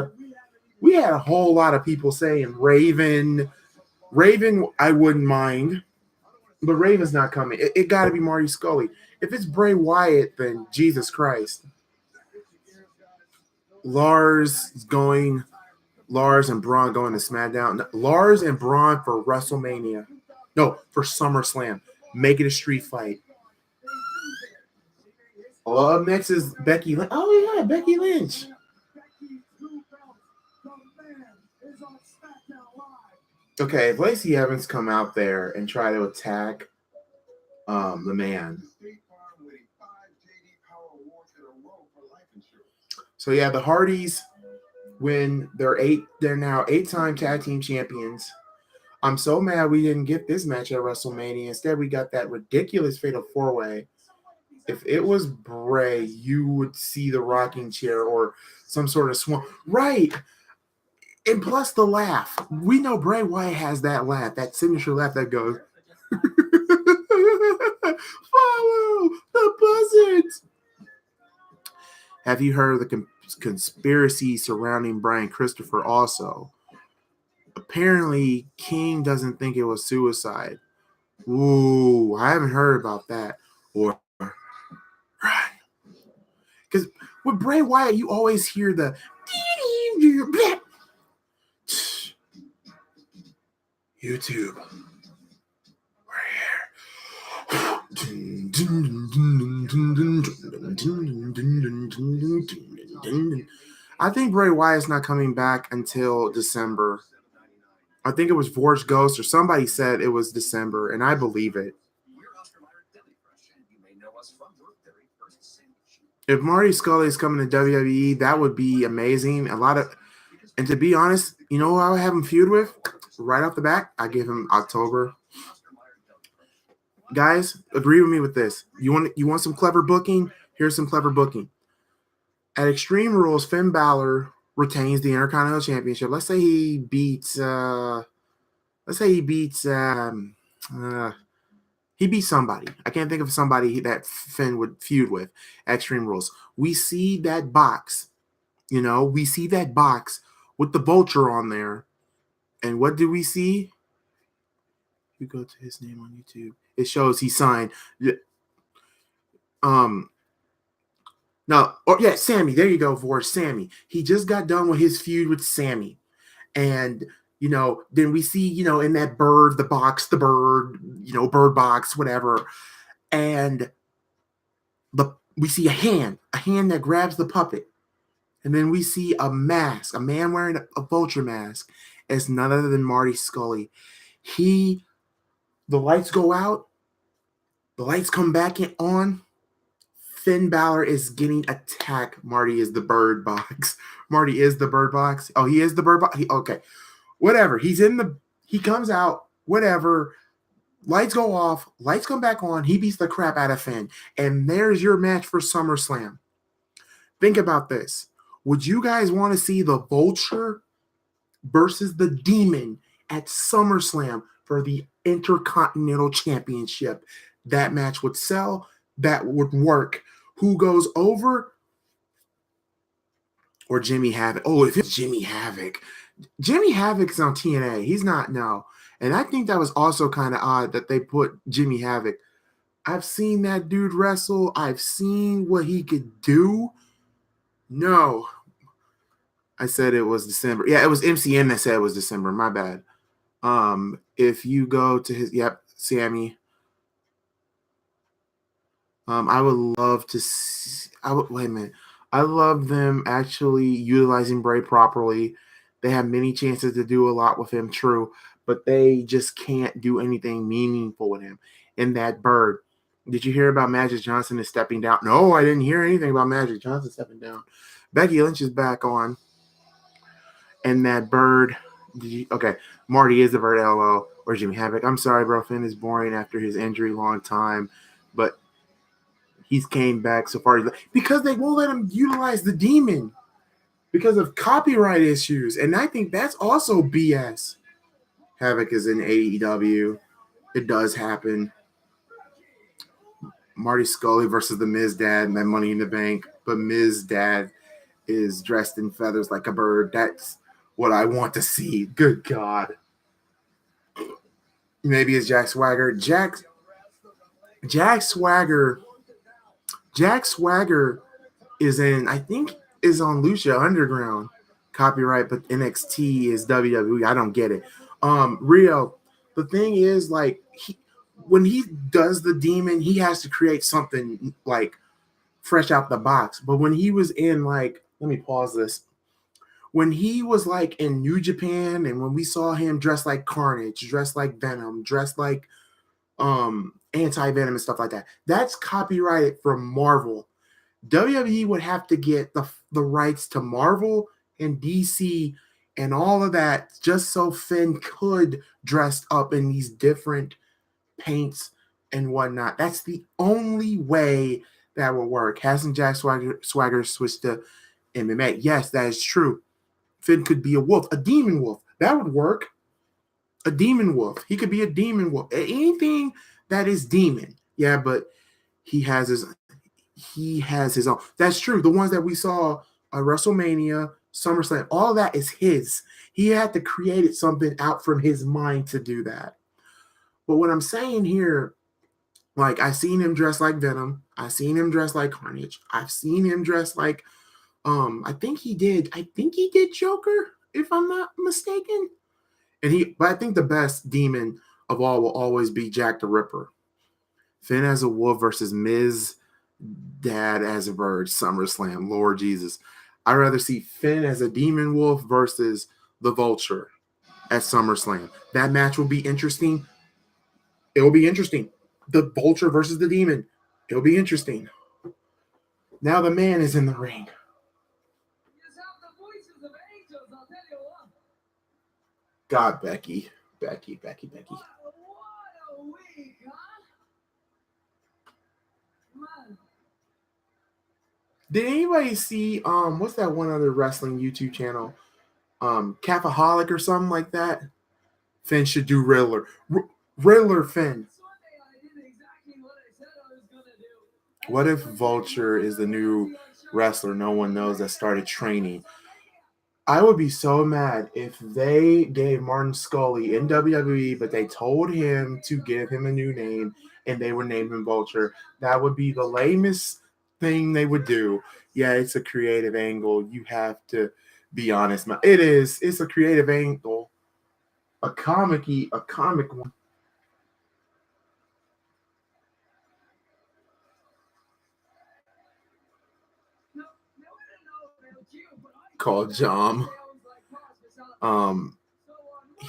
of people saying Raven. Raven, I wouldn't mind. But Raven's not coming. It got to be Marty Scully. If it's Bray Wyatt, then Jesus Christ. Lars and Braun going to SmackDown. Lars and Braun for WrestleMania. No, for SummerSlam. Make it a street fight. Oh, up next is Becky Lynch. Oh, yeah, Becky Lynch. Okay, if Lacey Evans come out there and try to attack the man. So yeah, the Hardys win. They're now 8-time tag team champions. I'm so mad we didn't get this match at WrestleMania. Instead, we got that ridiculous fatal 4-way. If it was Bray, you would see the rocking chair or some sort of swan. Right. And plus the laugh. We know Bray Wyatt has that laugh, that signature laugh that goes, follow the buzzards. Have you heard of the conspiracy surrounding Brian Christopher also? Apparently, King doesn't think it was suicide. Ooh, I haven't heard about that. Or because with Bray Wyatt, you always hear the YouTube. We're here. I think Bray Wyatt's not coming back until December. I think it was Vorge Ghost or somebody said it was December, and I believe it. If Marty Scully is coming to WWE, that would be amazing. And to be honest, you know who I would have him feud with? Right off the bat, I give him October. Guys, agree with me with this. You want some clever booking? Here's some clever booking. At Extreme Rules, Finn Balor retains the Intercontinental Championship. Let's say he beats somebody. I can't think of somebody that Finn would feud with at Extreme Rules. We see that box. We see that box with the vulture on there. And what do we see? You go to his name on YouTube. It shows he signed. Sammy. There you go, Vorge. Sammy. He just got done with his feud with Sammy. And, then we see, in that bird box, whatever. And we see a hand that grabs the puppet. And then we see a mask, a man wearing a vulture mask. It's none other than Marty Scully. The lights go out. The lights come back on. Finn Balor is getting attacked. Marty is the bird box. Marty is the bird box. Oh, he is the bird box? Okay. Whatever. He comes out. Whatever. Lights go off. Lights come back on. He beats the crap out of Finn. And there's your match for SummerSlam. Think about this. Would you guys want to see the Vulture versus the Demon at SummerSlam for the Intercontinental Championship? That match would sell. That would work. Who goes over? or Jimmy Havoc. Oh, if it's Jimmy Havoc's on TNA. He's not now. And I think that was also kind of odd that they put Jimmy Havoc. I've seen that dude wrestle. I've seen what he could do. No. I said it was December. Yeah, it was MCM that said it was December. My bad. If you go to his, Sammy. I would love to see, wait a minute. I love them actually utilizing Bray properly. They have many chances to do a lot with him, true, but they just can't do anything meaningful with him. And that bird. Did you hear about Magic Johnson is stepping down? No, I didn't hear anything about Magic Johnson stepping down. Becky Lynch is back on. And that bird. Okay, Marty is the bird, LOL, or Jimmy Havoc. I'm sorry, bro. Finn is boring after his injury, long time. But he's came back so far because they won't let him utilize the demon because of copyright issues. And I think that's also BS. Havoc is in AEW. It does happen. Marty Scully versus the Miz Dad and then Money in the Bank. But Miz Dad is dressed in feathers like a bird. That's what I want to see. Good God. Maybe it's Jack Swagger. Jack Swagger is in, I think, is on Lucha Underground copyright, but NXT is WWE. I don't get it. Rio, the thing is, like, when he does the demon, he has to create something like fresh out the box. But when he was in, like, let me pause this. When he was like in New Japan, and when we saw him dressed like Carnage, dressed like Venom, dressed like anti-venom and stuff like that, that's copyrighted from Marvel. WWE would have to get the rights to Marvel and DC and all of that just so Finn could dress up in these different paints and whatnot. That's the only way that will work. Hasn't Jack Swagger switched to MMA? Yes, that is true. Finn could be a wolf, a demon wolf. That would work. A demon wolf. He could be a demon wolf. Anything that is demon. Yeah, but he has his own. That's true. The ones that we saw at WrestleMania, SummerSlam, all that is his. He had to create something out from his mind to do that. But what I'm saying here, like, I've seen him dressed like Venom. I've seen him dressed like Carnage. I've seen him dressed like I think he did Joker, if I'm not mistaken. But I think the best demon of all will always be Jack the Ripper. Finn as a wolf versus Miz Dad as a bird, SummerSlam. Lord Jesus. I'd rather see Finn as a demon wolf versus the Vulture at SummerSlam. That match will be interesting. It will be interesting. The Vulture versus the demon. It'll be interesting. Now the man is in the ring. God, Becky. What a week, huh? Man. Did anybody see what's that one other wrestling YouTube channel? Capaholic or something like that? Finn should do Riddler. Riddler Finn. Sunday I did exactly what I said I was gonna do. What if Vulture is the new wrestler no one knows that started training? I would be so mad if they gave Martin Scully in WWE, but they told him to give him a new name and they would name him Vulture. That would be the lamest thing they would do. Yeah, it's a creative angle. You have to be honest. It is. It's a creative angle. A comic one. Called Jom.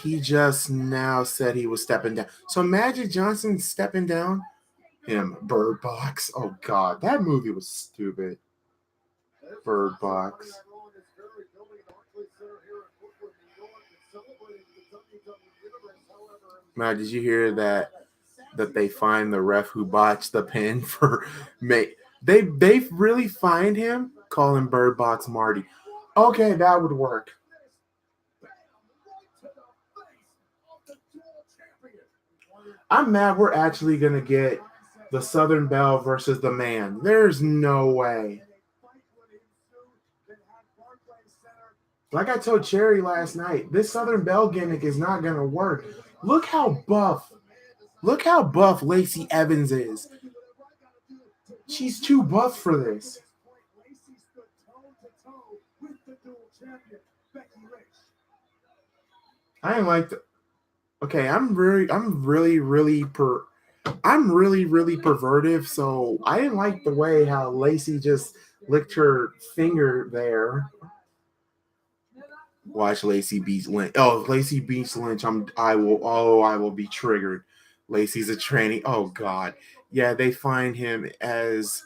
He just now said he was stepping down. So Magic Johnson stepping down? Him, Bird Box. Oh God, that movie was stupid. Bird Box. Matt, did you hear that they find the ref who botched the pin for they really find him? Call him Bird Box Marty. Okay, that would work. I'm mad we're actually going to get the Southern Belle versus the Man. There's no way. Like I told Cherry last night, this Southern Belle gimmick is not going to work. Look how buff Lacey Evans is. She's too buff for this. Lacey stood toe-to-toe with the dual champion, Becky Lynch. I didn't like the. Okay, I'm really pervertive, so I didn't like the way how Lacey just licked her finger there. Watch Lacey beats Lynch. Oh, Lacey beats Lynch. I will be triggered. Lacey's a tranny. Oh God. Yeah, they find him as.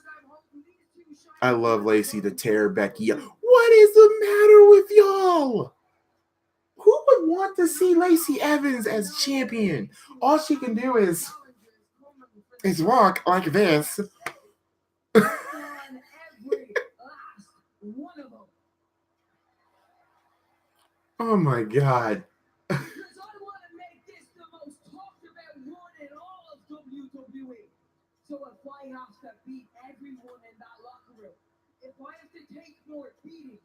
I love Lacey to tear Becky up. What is the matter with y'all? Who would want to see Lacey Evans as champion? All she can do is walk like this. Oh my God. Because I want to make this the most talked about one in all of WWE. So if I have to beat everyone in that locker room, if I have to take more beatings,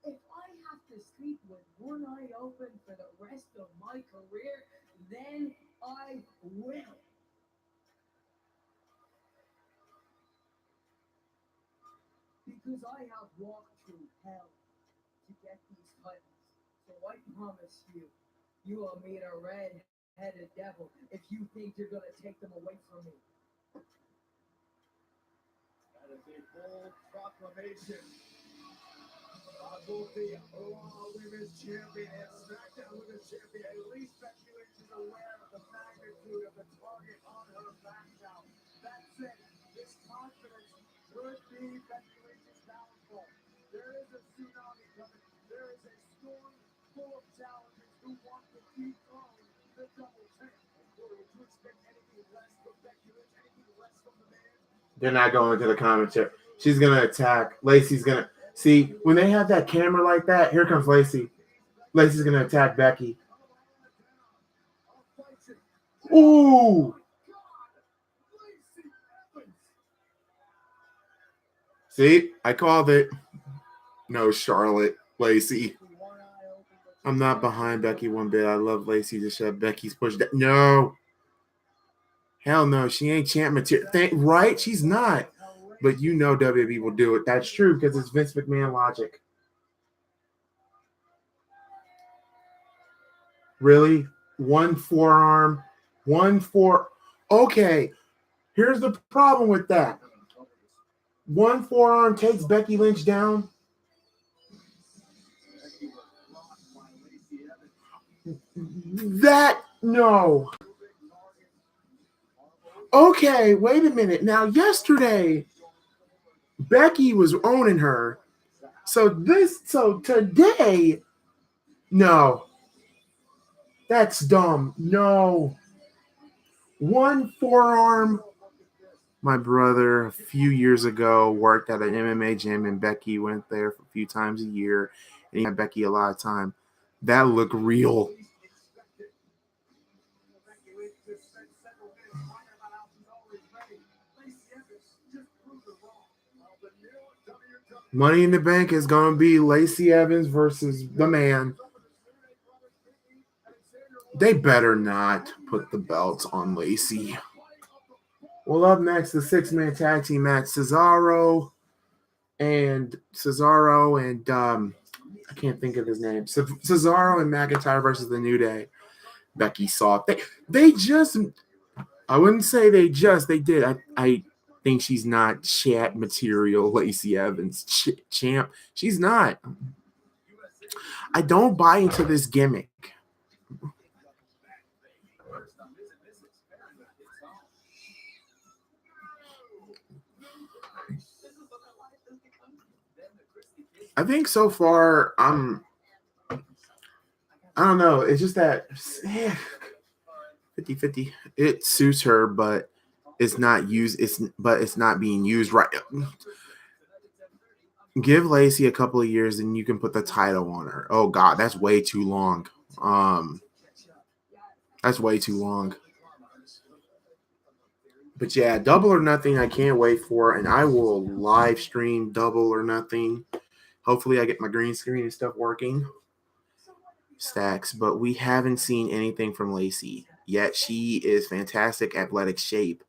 if I have to sleep with one eye open for the rest of my career, then I will. Because I have walked through hell to get these titles. So I promise you, you will meet a red-headed devil if you think you're going to take them away from me. That is a bold proclamation. Both the Raw Women's Champion and Smackdown Women's Champion. At least Becky Lynch is aware of the magnitude of the target on her back now. That said, this confidence could be Becky Lynch's downfall. There is a tsunami coming. There is a storm full of challengers who want to dethrone the double champ. Would you expect anything less from Becky Lynch? Anything less from the man? They're not going to the commentary. She's gonna attack. Lacey's gonna see when they have that camera like that. Here comes Lacey. Lacey's gonna attack Becky. Ooh. See, I called it. No, Charlotte, Lacey. I'm not behind Becky one bit. I love Lacey to shove Becky's push down. No. Hell no, she ain't champ material. Right? She's not. But you know WWE will do it. That's true because it's Vince McMahon logic. Really? One forearm. Okay. Here's the problem with that. One forearm takes Becky Lynch down. No. Okay, wait a minute. Now, yesterday, Becky was owning her. So today, no. That's dumb. No. One forearm. My brother, a few years ago, worked at an MMA gym, and Becky went there a few times a year. And he had Becky a lot of time. That looked real. Money in the Bank is going to be Lacey Evans versus the man. They better not put the belts on Lacey. Well, up next, the six-man tag team match, Cesaro and I can't think of his name. Cesaro and McIntyre versus the New Day. Becky saw it. They just, I wouldn't say they did. I think she's not chat material, Lacey Evans. Champ. She's not. I don't buy into this gimmick. I think so far, I don't know. It's just that 50-50. It suits her, but it's not used. It's not being used right. Give Lacey a couple of years, and you can put the title on her. Oh God, that's way too long. That's way too long. But yeah, Double or Nothing, I can't wait for, and I will live stream Double or Nothing Hopefully I get my green screen and stuff working. Stacks, but we haven't seen anything from Lacey yet. She is fantastic athletic shape,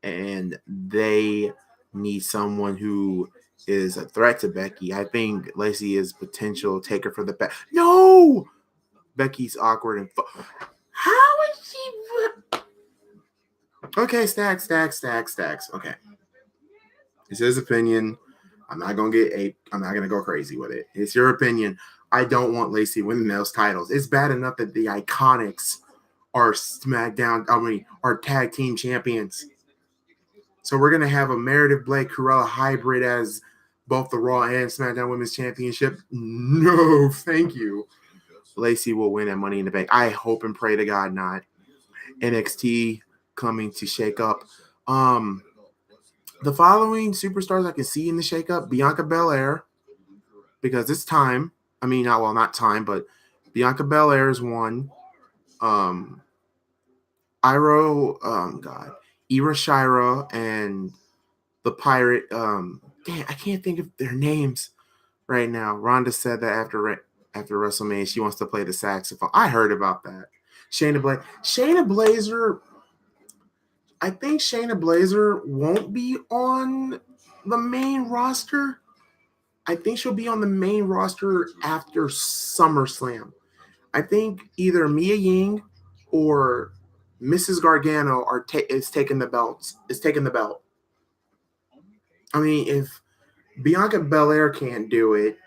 and they need someone who is a threat to Becky. I think Lacey is potential taker for the back. No, Becky's awkward and how is she? Okay, stacks. Okay, it's his opinion. I'm not gonna go crazy with it. It's your opinion. I don't want Lacey winning those titles. It's bad enough that the Iconics are are tag team champions. So we're gonna have a Meredith Blake Cruella hybrid as both the Raw and SmackDown Women's Championship. No, thank you. Lacey will win at Money in the Bank. I hope and pray to God not. NXT coming to shake up. The following superstars I can see in the shakeup: Bianca Belair, because it's time. I mean, not time, but Bianca Belair is one. Ira Shira and the Pirate. I can't think of their names right now. Rhonda said that after WrestleMania, she wants to play the saxophone. I heard about that. Shayna Blazer. I think Shayna Blazer won't be on the main roster. I think she'll be on the main roster after SummerSlam. I think either Mia Ying or Mrs. Gargano is taking the belt. I mean, if Bianca Belair can't do it,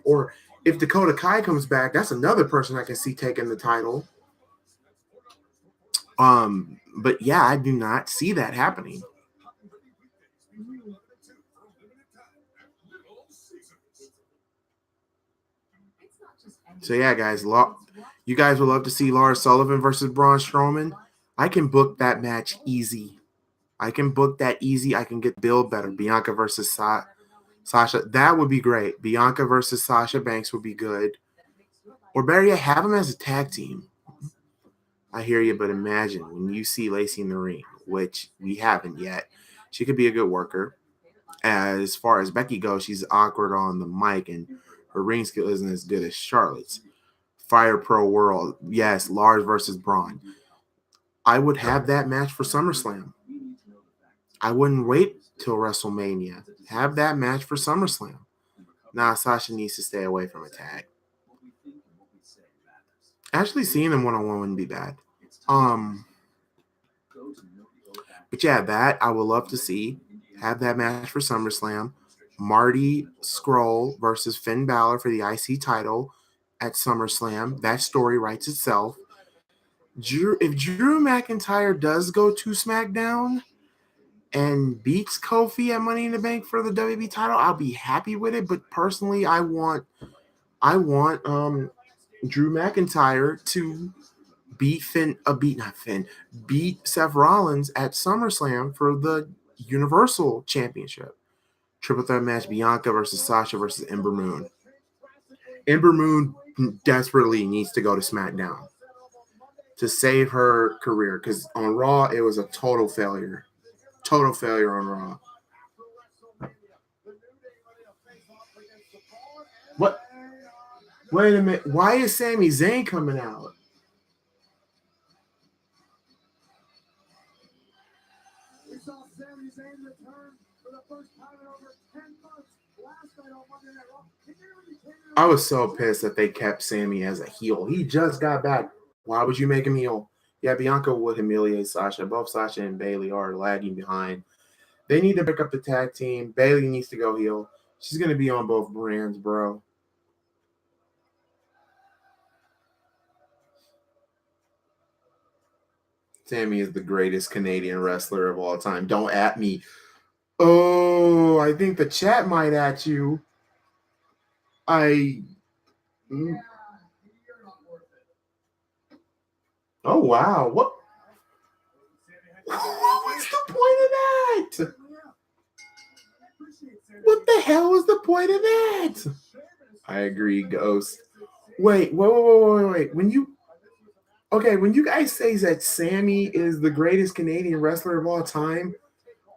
or if Dakota Kai comes back, that's another person I can see taking the title. But yeah, I do not see that happening. So yeah, guys, you guys would love to see Lars Sullivan versus Braun Strowman. I can book that match easy. I can get Bill better. Bianca versus Sasha. That would be great. Bianca versus Sasha Banks would be good. Or better yet, have them as a tag team. I hear you, but imagine when you see Lacey in the ring, which we haven't yet. She could be a good worker. As far as Becky goes, she's awkward on the mic, and her ring skill isn't as good as Charlotte's. Fire Pro World, yes, Lars versus Braun. I would have that match for SummerSlam. I wouldn't wait till WrestleMania. Have that match for SummerSlam. Nah, Sasha needs to stay away from a tag. Actually, seeing them one-on-one wouldn't be bad. But yeah, that I would love to see. Have that match for SummerSlam. Marty Scurll versus Finn Balor for the IC title at SummerSlam. That story writes itself. If Drew McIntyre does go to SmackDown and beats Kofi at Money in the Bank for the WWE title, I'll be happy with it. But personally, I want Drew McIntyre to beat Seth Rollins at SummerSlam for the Universal Championship. Triple threat match: Bianca versus Sasha versus Ember Moon. Ember Moon desperately needs to go to SmackDown to save her career, because on Raw it was a total failure. Total failure on Raw. What? Wait a minute. Why is Sami Zayn coming out? We saw Sami Zayn return for the first time in over 10 months last night on Monday Night Raw. I was so pissed that they kept Sami as a heel. He just got back. Why would you make him heel? Yeah, Bianca would humiliate Sasha. Both Sasha and Bayley are lagging behind. They need to pick up the tag team. Bayley needs to go heel. She's going to be on both brands, bro. Sami is the greatest Canadian wrestler of all time. Don't at me. Oh, I think the chat might at you. Oh, wow. What's the point of that? What the hell was the point of that? I agree, Ghost. Wait. When you guys say that Sami is the greatest Canadian wrestler of all time,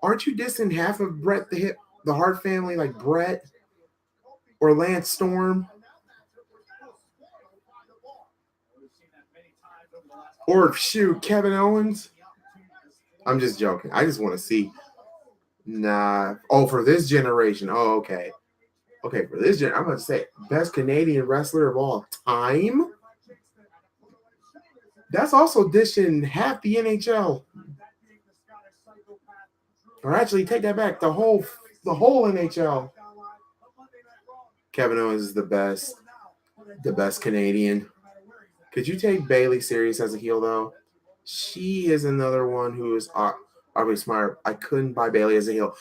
aren't you dissing half of Bret the Hart family, like Bret? or Lance Storm, or shoot, Kevin Owens. I'm just joking. I just want to see. Nah. Oh, for this generation. Oh, okay. Okay, for this gen, I'm going to say best Canadian wrestler of all time. That's also dishing half the NHL. Or actually, take that back. The whole NHL. Kevin Owens is the best Canadian. Could you take Bayley serious as a heel though? She is another one who is obviously smart. I couldn't buy Bayley as a heel.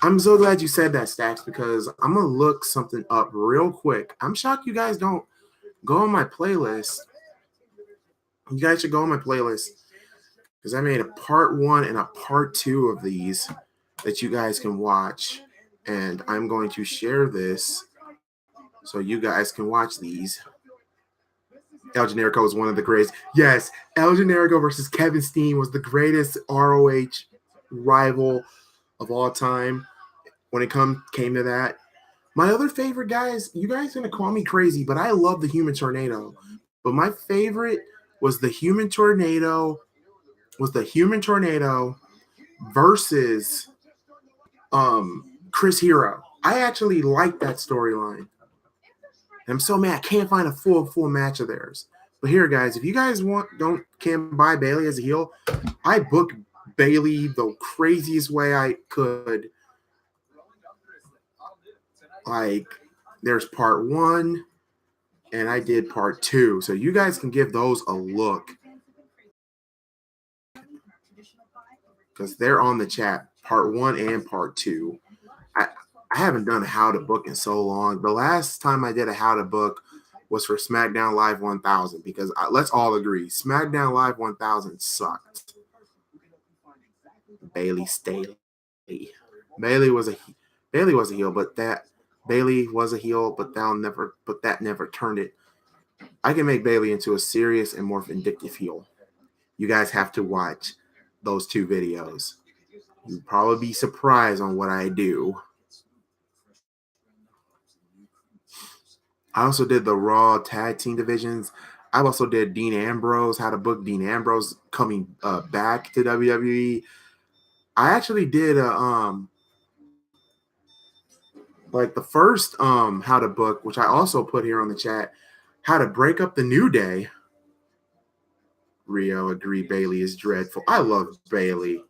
I'm so glad you said that, Stacks, because I'm gonna look something up real quick. I'm shocked you guys don't go on my playlist. You guys should go on my playlist because I made a part 1 and a part 2 of these that you guys can watch, and I'm going to share this so you guys can watch these. El Generico is one of the greatest. Yes, El Generico versus Kevin Steen was the greatest ROH rival of all time when it came to that. My other favorite guys, you guys are going to call me crazy, but I love the Human Tornado. But my favorite was the Human Tornado versus Chris Hero. I actually like that storyline. I'm so mad I can't find a full match of theirs. But here, guys, if you guys can't buy Bayley as a heel, I booked Bayley the craziest way I could. Like, there's part 1, and I did part 2. So you guys can give those a look. Because they're on the chat, part 1 and part 2. I haven't done a how to book in so long. The last time I did a how to book was for Smackdown Live 1000 because let's all agree, Smackdown Live 1000 sucked. Bayley Staley. Bayley was a heel, but that never turned it. I can make Bayley into a serious and more vindictive heel. You guys have to watch those 2 videos. You'll probably be surprised on what I do. I also did the Raw tag team divisions. I also did Dean Ambrose, how to book Dean Ambrose coming back to WWE. I actually did like the first how to book, which I also put here on the chat, how to break up the New Day. Rio agree Bayley is dreadful. I love Bayley,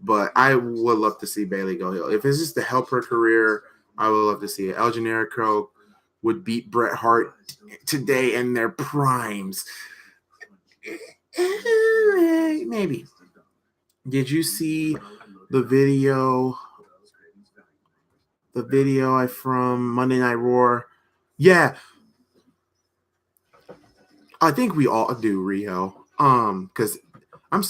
but I would love to see Bayley go heel. If it's just to help her career, I would love to see it. El Generico would beat Bret Hart today in their primes. Maybe. Did you see the video? The video from Monday Night Raw? Yeah. I think we all do, Rio. Because I'm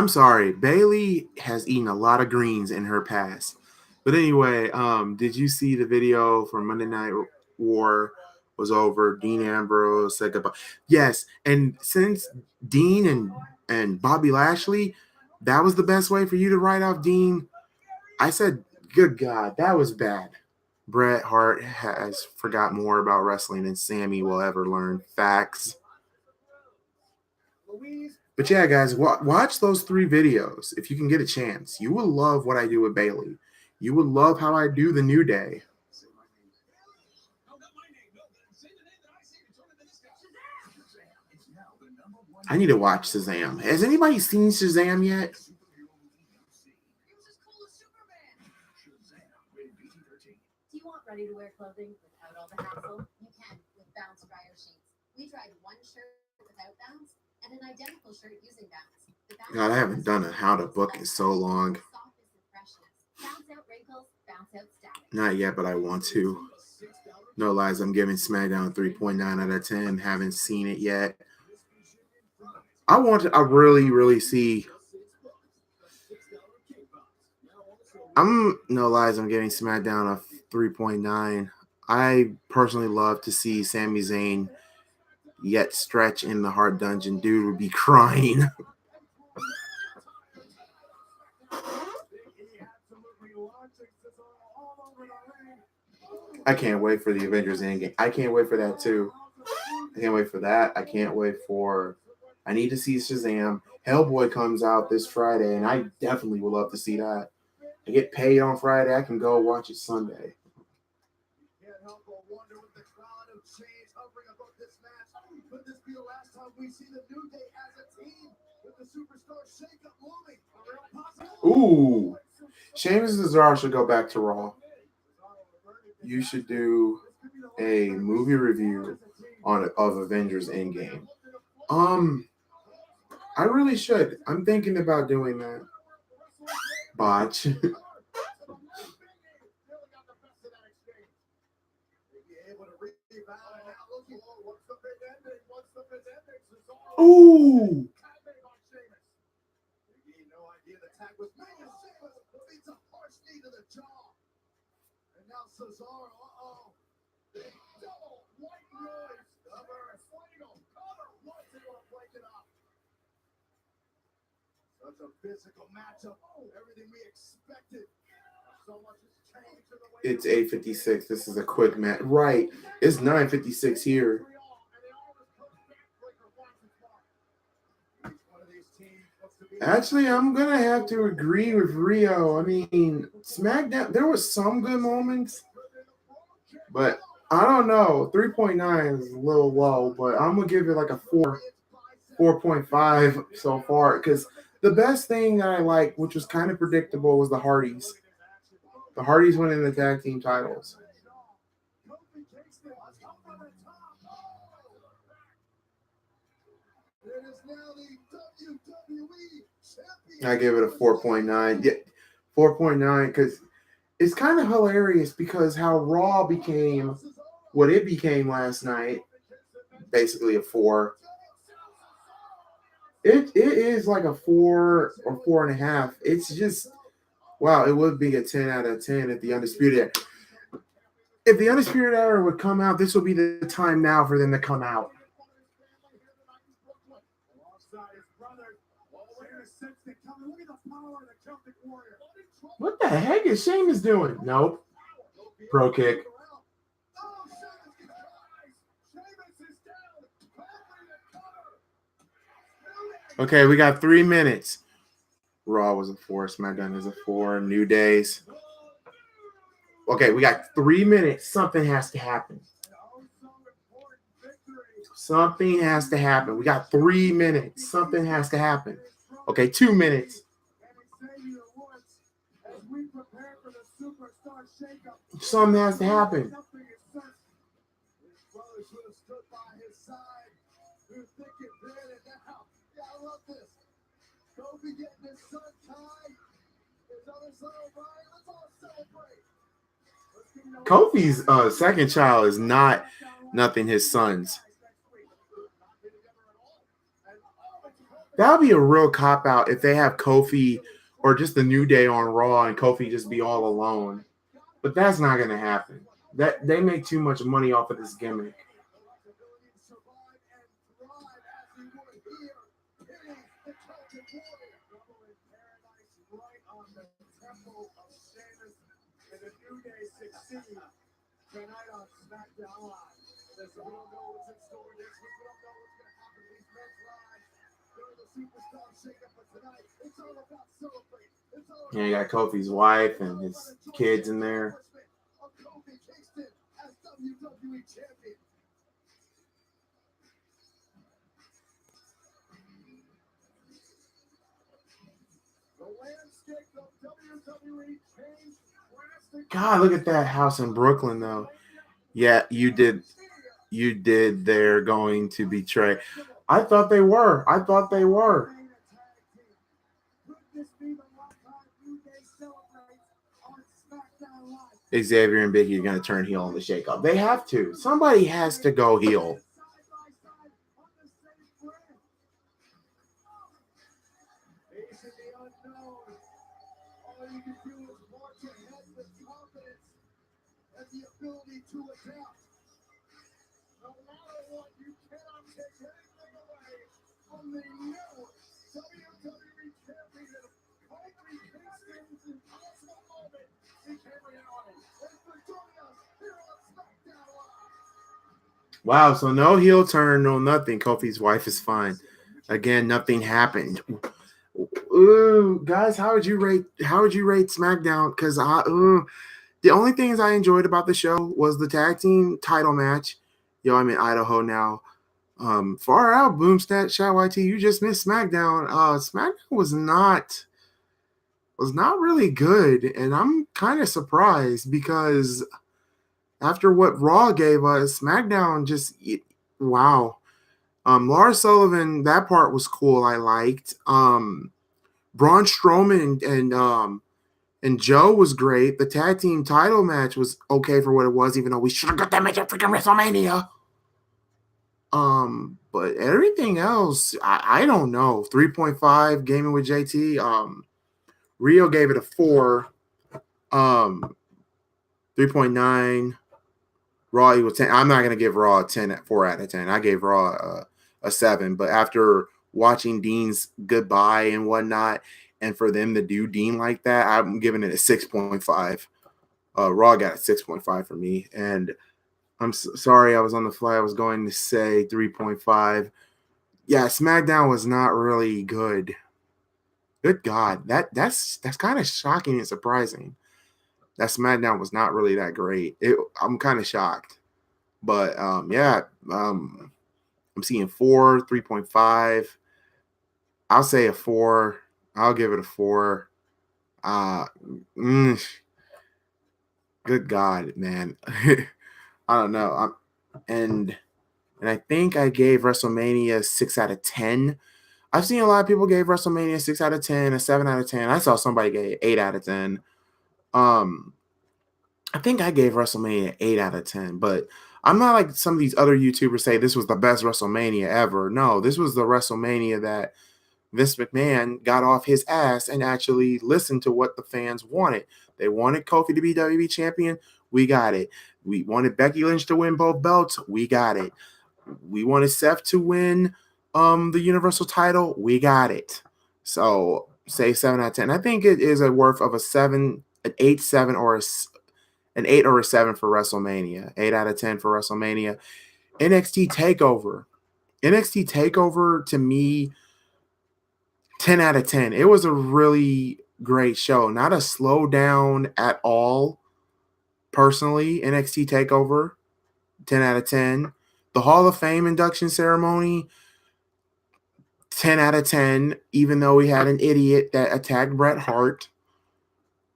sorry. Bayley has eaten a lot of greens in her past. But anyway, did you see the video from Monday Night War was over? Dean Ambrose said goodbye. Yes, and since Dean and Bobby Lashley, that was the best way for you to write off Dean. I said, good God, that was bad. Bret Hart has forgot more about wrestling than Sammy will ever learn. Facts. But yeah, guys, watch those 3 videos if you can get a chance. You will love what I do with Bayley. You would love how I do the New Day. I need to watch Shazam. Has anybody seen Shazam yet? Do you want ready-to-wear clothing without all the hassle? You can with Bounce Dryer Sheets. We tried one shirt without Bounce and an identical shirt using Bounce. God, I haven't done a how to book in so long. Not yet, but I want to. No lies, I'm giving Smackdown 3.9 out of 10. Haven't seen it yet. I really see. No lies, I'm giving Smackdown a 3.9. I personally love to see Sami Zayn yet stretch in the Hard Dungeon. Dude would be crying. I can't wait for the Avengers Endgame. I can't wait for that too. I can't wait for that. I can't wait for. I need to see Shazam. Hellboy comes out this Friday, and I definitely would love to see that. I get paid on Friday. I can go watch it Sunday. Can't help but wonder with the cloud of change hovering above this match. Could this be the last time we see the New Day as a team with the superstar shakeup looming? A real possibility. Ooh, Sheamus and Cesaro should go back to Raw. You should do a movie review on of Avengers Endgame. I really should. I'm thinking about doing that. Botch. Ooh. No idea the tag was made. Beats a harsh knee to the jaw. And now Cesaro, big double white noise. Cover, final cover. Once they want to break it up. Such a physical matchup. Everything we expected. So much has changed in the way. It's 8:56. This is a quick match. Right. It's 9:56 here. Actually, I'm gonna have to agree with Rio. I mean, SmackDown, there was some good moments, but I don't know. 3.9 is a little low, but I'm gonna give it like a 4.5 so far. Because the best thing that I like, which was kind of predictable, was the Hardys. The Hardys winning the tag team titles. I give it a 4.9. Yeah, 4.9 because it's kind of hilarious because how Raw became what it became last night, basically a 4. It is like a 4 or 4.5. It's just wow. It would be a 10 out of 10 if the Undisputed Era. If the Undisputed Era would come out, this would be the time now for them to come out. What the heck is Sheamus doing? Nope. Pro kick. Okay, we got 3 minutes. Raw was a 4. SmackDown is a 4. New Days. Okay, we got 3 minutes. Something has to happen. Something has to happen. We got 3 minutes. Something has to happen. Okay, 2 minutes. Something has to happen. Kofi's second child is not nothing his son's. That would be a real cop out if they have Kofi or just the New Day on Raw and Kofi just be all alone. But that's not going to happen. That they make too much money off of this gimmick. Tonight on Smackdown Live. Listen, we don't know what's in store next week. We don't know what's going to happen to these men's lives during the superstar shakeup. But tonight, it's all about celebrating. Yeah, you got Kofi's wife and his kids in there. Kofi Kingston as WWE champion. The landscape of WWE changed drastically. God, look at that house in Brooklyn, though. Yeah, you did. They're going to betray. I thought they were. Xavier and Biggie are going to turn heel on the shakeup. They have to. Somebody has to go heel. The ability to adapt. No matter what, you cannot take anything away from the new WWE champion, Kofi Kingston's impossible moment became reality. Thanks for joining us. Wow, so no heel turn, no nothing. Kofi's wife is fine. Again, nothing happened. Ooh, guys, how would you rate SmackDown? Because the only things I enjoyed about the show was the tag team title match. Yo, I'm in Idaho now. Far out, Boomstat, Shout YT, you just missed SmackDown. SmackDown was not really good, and I'm kind of surprised because after what Raw gave us, SmackDown wow. Lars Sullivan, that part was cool. I liked. Braun Strowman and Joe was great. The tag team title match was okay for what it was, even though we should have got that match at freaking WrestleMania. But everything else, I don't know. 3.5 gaming with JT. Rio gave it a 4. 3.9. Raw equals 10. I'm not gonna give Raw a 10 4 out of 10. I gave Raw a 7. But after watching Dean's goodbye and whatnot, and for them to do Dean like that, I'm giving it a 6.5. Raw got a 6.5 for me. And I'm sorry I was on the fly. I was going to say 3.5. Yeah, SmackDown was not really good. Good God, that's kind of shocking and surprising. That SmackDown was not really that great. I'm kind of shocked. But yeah, I'm seeing 4, 3.5. I'll say a 4. I'll give it a 4. Uh, mm, good God, man. I don't know. And I think I gave WrestleMania 6 out of 10. I've seen a lot of people gave WrestleMania 6 out of 10, a 7 out of 10. I saw somebody gave 8 out of 10. I think I gave WrestleMania 8 out of 10, but I'm not like some of these other YouTubers say this was the best WrestleMania ever. No, this was the WrestleMania that Vince McMahon got off his ass and actually listened to what the fans wanted. They wanted Kofi to be WWE champion. We got it. We wanted Becky Lynch to win both belts. We got it. We wanted Seth to win the Universal title. We got it. So say 7 out of 10. I think it is a worth of a 7, an 8, 7, or an 8 or a 7 for WrestleMania. 8 out of 10 for WrestleMania. NXT TakeOver. NXT TakeOver to me, 10 out of 10. It was a really great show. Not a slow down at all. Personally, NXT TakeOver, 10 out of 10. The Hall of Fame induction ceremony, 10 out of 10, even though we had an idiot that attacked Bret Hart.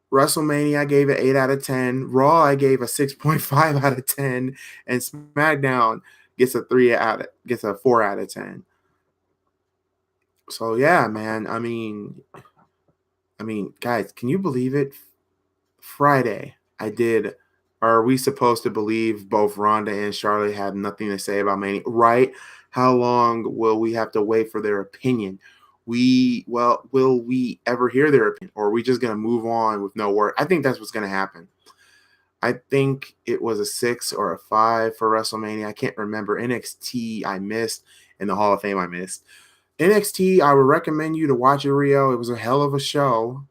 WrestleMania, I gave it 8 out of 10. Raw, I gave a 6.5 out of 10. And SmackDown gets a 4 out of 10. So yeah, man. I mean, guys, can you believe it? Friday, I did. Are we supposed to believe both Ronda and Charlotte had nothing to say about Mania? Right? How long will we have to wait for their opinion? Will we ever hear their opinion, or are we just gonna move on with no word? I think that's what's gonna happen. I think it was a 6 or a 5 for WrestleMania. I can't remember. NXT I missed, and the Hall of Fame I missed. NXT, I would recommend you to watch it, Rio. It was a hell of a show.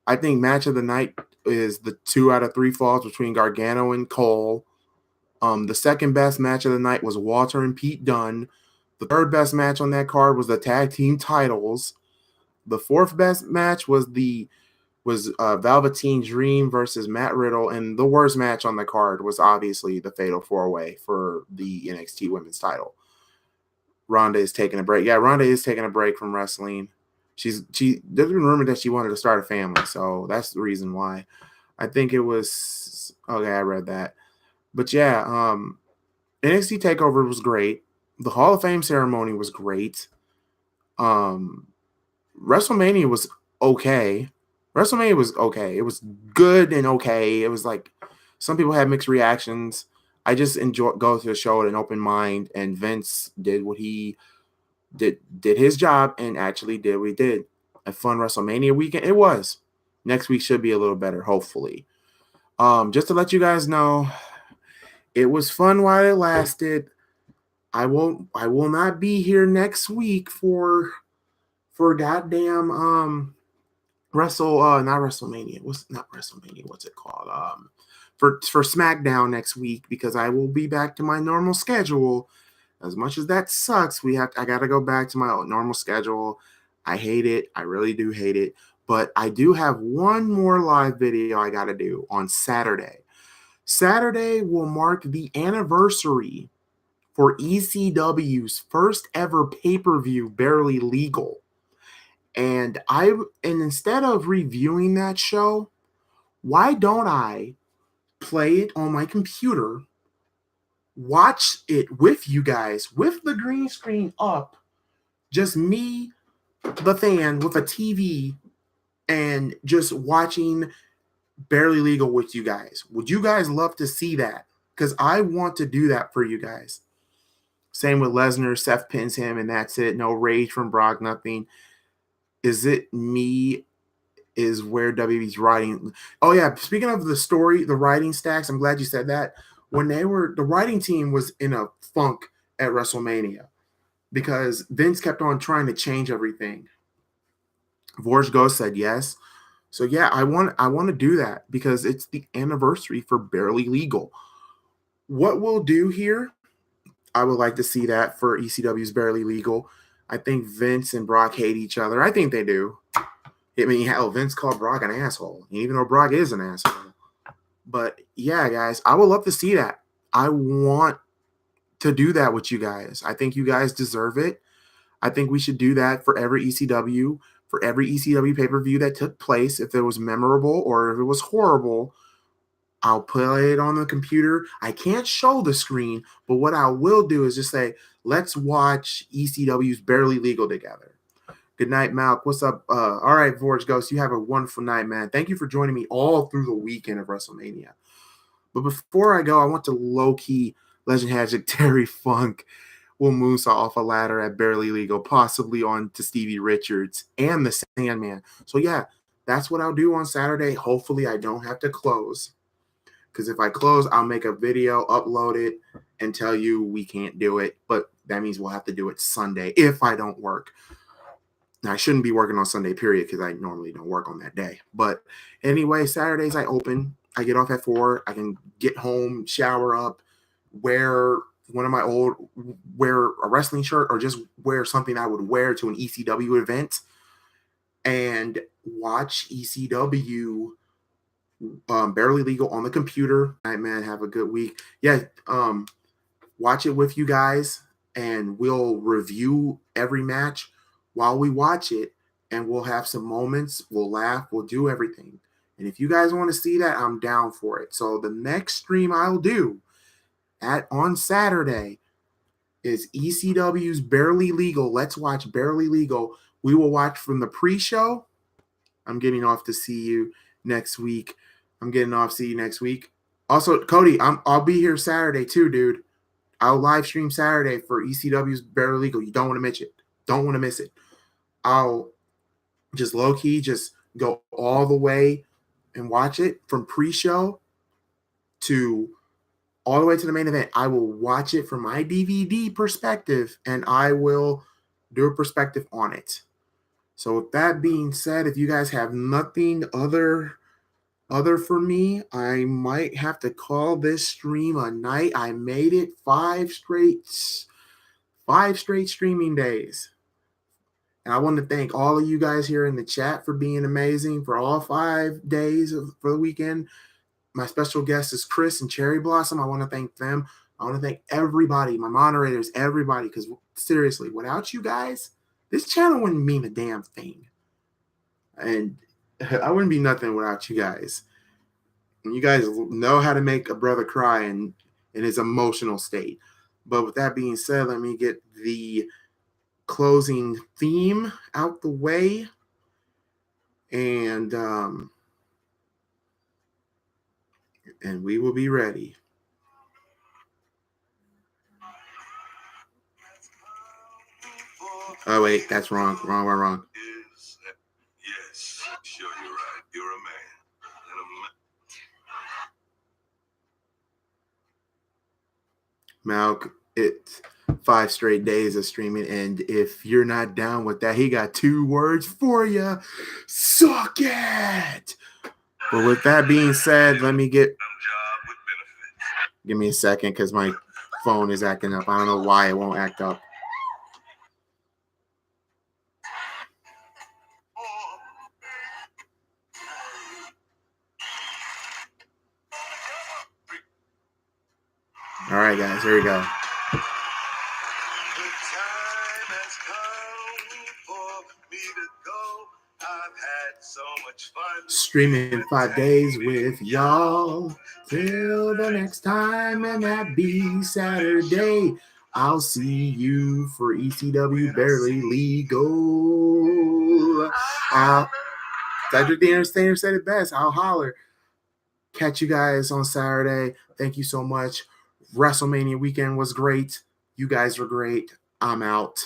I think match of the night is the 2 out of 3 falls between Gargano and Cole. The second best match of the night was Walter and Pete Dunne. The third best match on that card was the tag team titles. The fourth best match was Velveteen Dream versus Matt Riddle, and the worst match on the card was obviously the Fatal 4-Way for the NXT Women's title. Ronda is taking a break. Yeah, Ronda is taking a break from wrestling. There's been rumored that she wanted to start a family, so that's the reason why. I think it was okay. I read that, but yeah, NXT Takeover was great. The Hall of Fame ceremony was great. WrestleMania was okay. WrestleMania was okay. It was good and okay. It was like some people had mixed reactions. I just go to the show with an open mind, and Vince did what he did his job and actually did what he did. A fun WrestleMania weekend. It was. Next week should be a little better, hopefully. Just to let you guys know, it was fun while it lasted. I will not be here next week for goddamn not WrestleMania. What's it called? for Smackdown next week, because I will be back to my normal schedule. As much as that sucks, I gotta go back to my normal schedule. I hate it. I really do hate it. But I do have one more live video I gotta do on Saturday. Saturday will mark the anniversary for ECW's first ever pay-per-view, Barely Legal. And instead of reviewing that show, why don't I play it on my computer, watch it with you guys, with the green screen up, just me, the fan, with a TV, and just watching Barely Legal with you guys. Would you guys love to see that? Because I want to do that for you guys. Same with Lesnar. Seth pins him, and that's it. No rage from Brock, nothing. Is it me? Is where WWE's writing. Oh, yeah. Speaking of the story, the writing stacks, I'm glad you said that. When the writing team was in a funk at WrestleMania because Vince kept on trying to change everything. Vorge Ghost said yes. So yeah, I want to do that because it's the anniversary for Barely Legal. What we'll do here, I would like to see that for ECW's Barely Legal. I think Vince and Brock hate each other. I think they do. I mean, hell, Vince called Brock an asshole, even though Brock is an asshole. But yeah, guys, I would love to see that. I want to do that with you guys. I think you guys deserve it. I think we should do that for every ECW pay-per-view that took place. If it was memorable or if it was horrible, I'll play it on the computer. I can't show the screen, but what I will do is just say, let's watch ECW's Barely Legal together. Good night, Malk. What's up? All right, Vorge Ghost, you have a wonderful night, man. Thank you for joining me all through the weekend of WrestleMania. But before I go, I want to low-key Legend Hashtag Terry Funk will moose off a ladder at Barely Legal, possibly on to Stevie Richards and the Sandman. So yeah, that's what I'll do on Saturday. Hopefully I don't have to close. Because if I close, I'll make a video, upload it, and tell you we can't do it. But that means we'll have to do it Sunday if I don't work. Now, I shouldn't be working on Sunday, period, because I normally don't work on that day. But anyway, Saturdays I open. I get off at 4. I can get home, shower up, wear a wrestling shirt, or just wear something I would wear to an ECW event and watch ECW Barely Legal on the computer. All right, man, have a good week. Yeah, watch it with you guys, and we'll review every match while we watch it, and we'll have some moments. We'll laugh. We'll do everything. And if you guys want to see that, I'm down for it. So the next stream I'll do on Saturday is ECW's Barely Legal. Let's watch Barely Legal. We will watch from the pre-show. I'm getting off to see you next week. See you next week. Also, Cody, I'll be here Saturday too, dude. I'll live stream Saturday for ECW's Barely Legal. You don't want to miss it. Don't want to miss it. I'll just low-key just go all the way and watch it from pre-show to all the way to the main event. I will watch it from my DVD perspective, and I will do a perspective on it. So with that being said, if you guys have nothing other for me, I might have to call this stream a night. I made it 5 straight streaming days. And I want to thank all of you guys here in the chat for being amazing for all 5 days for the weekend. My special guest is Chris and Cherry Blossom. I want to thank them. I want to thank everybody, my moderators, everybody, because seriously, without you guys, this channel wouldn't mean a damn thing. And I wouldn't be nothing without you guys. And you guys know how to make a brother cry in his emotional state. But with that being said, let me get the closing theme out the way. And we will be ready. Oh, wait, that's wrong. Wrong. Yes, sure, you're right. You're a man. Malk, it's 5 straight days of streaming, and if you're not down with that, he got 2 words for you. Suck it! But with that being said, let me get Give me a second because my phone is acting up. I don't know why it won't act up. All right, guys, here we go. Streaming 5 days with y'all till the next time, and that be Saturday. I'll see you for ECW Barely Legal. Cedric the Entertainer said it best. I'll holler. Catch you guys on Saturday. Thank you so much. WrestleMania weekend was great. You guys were great. I'm out.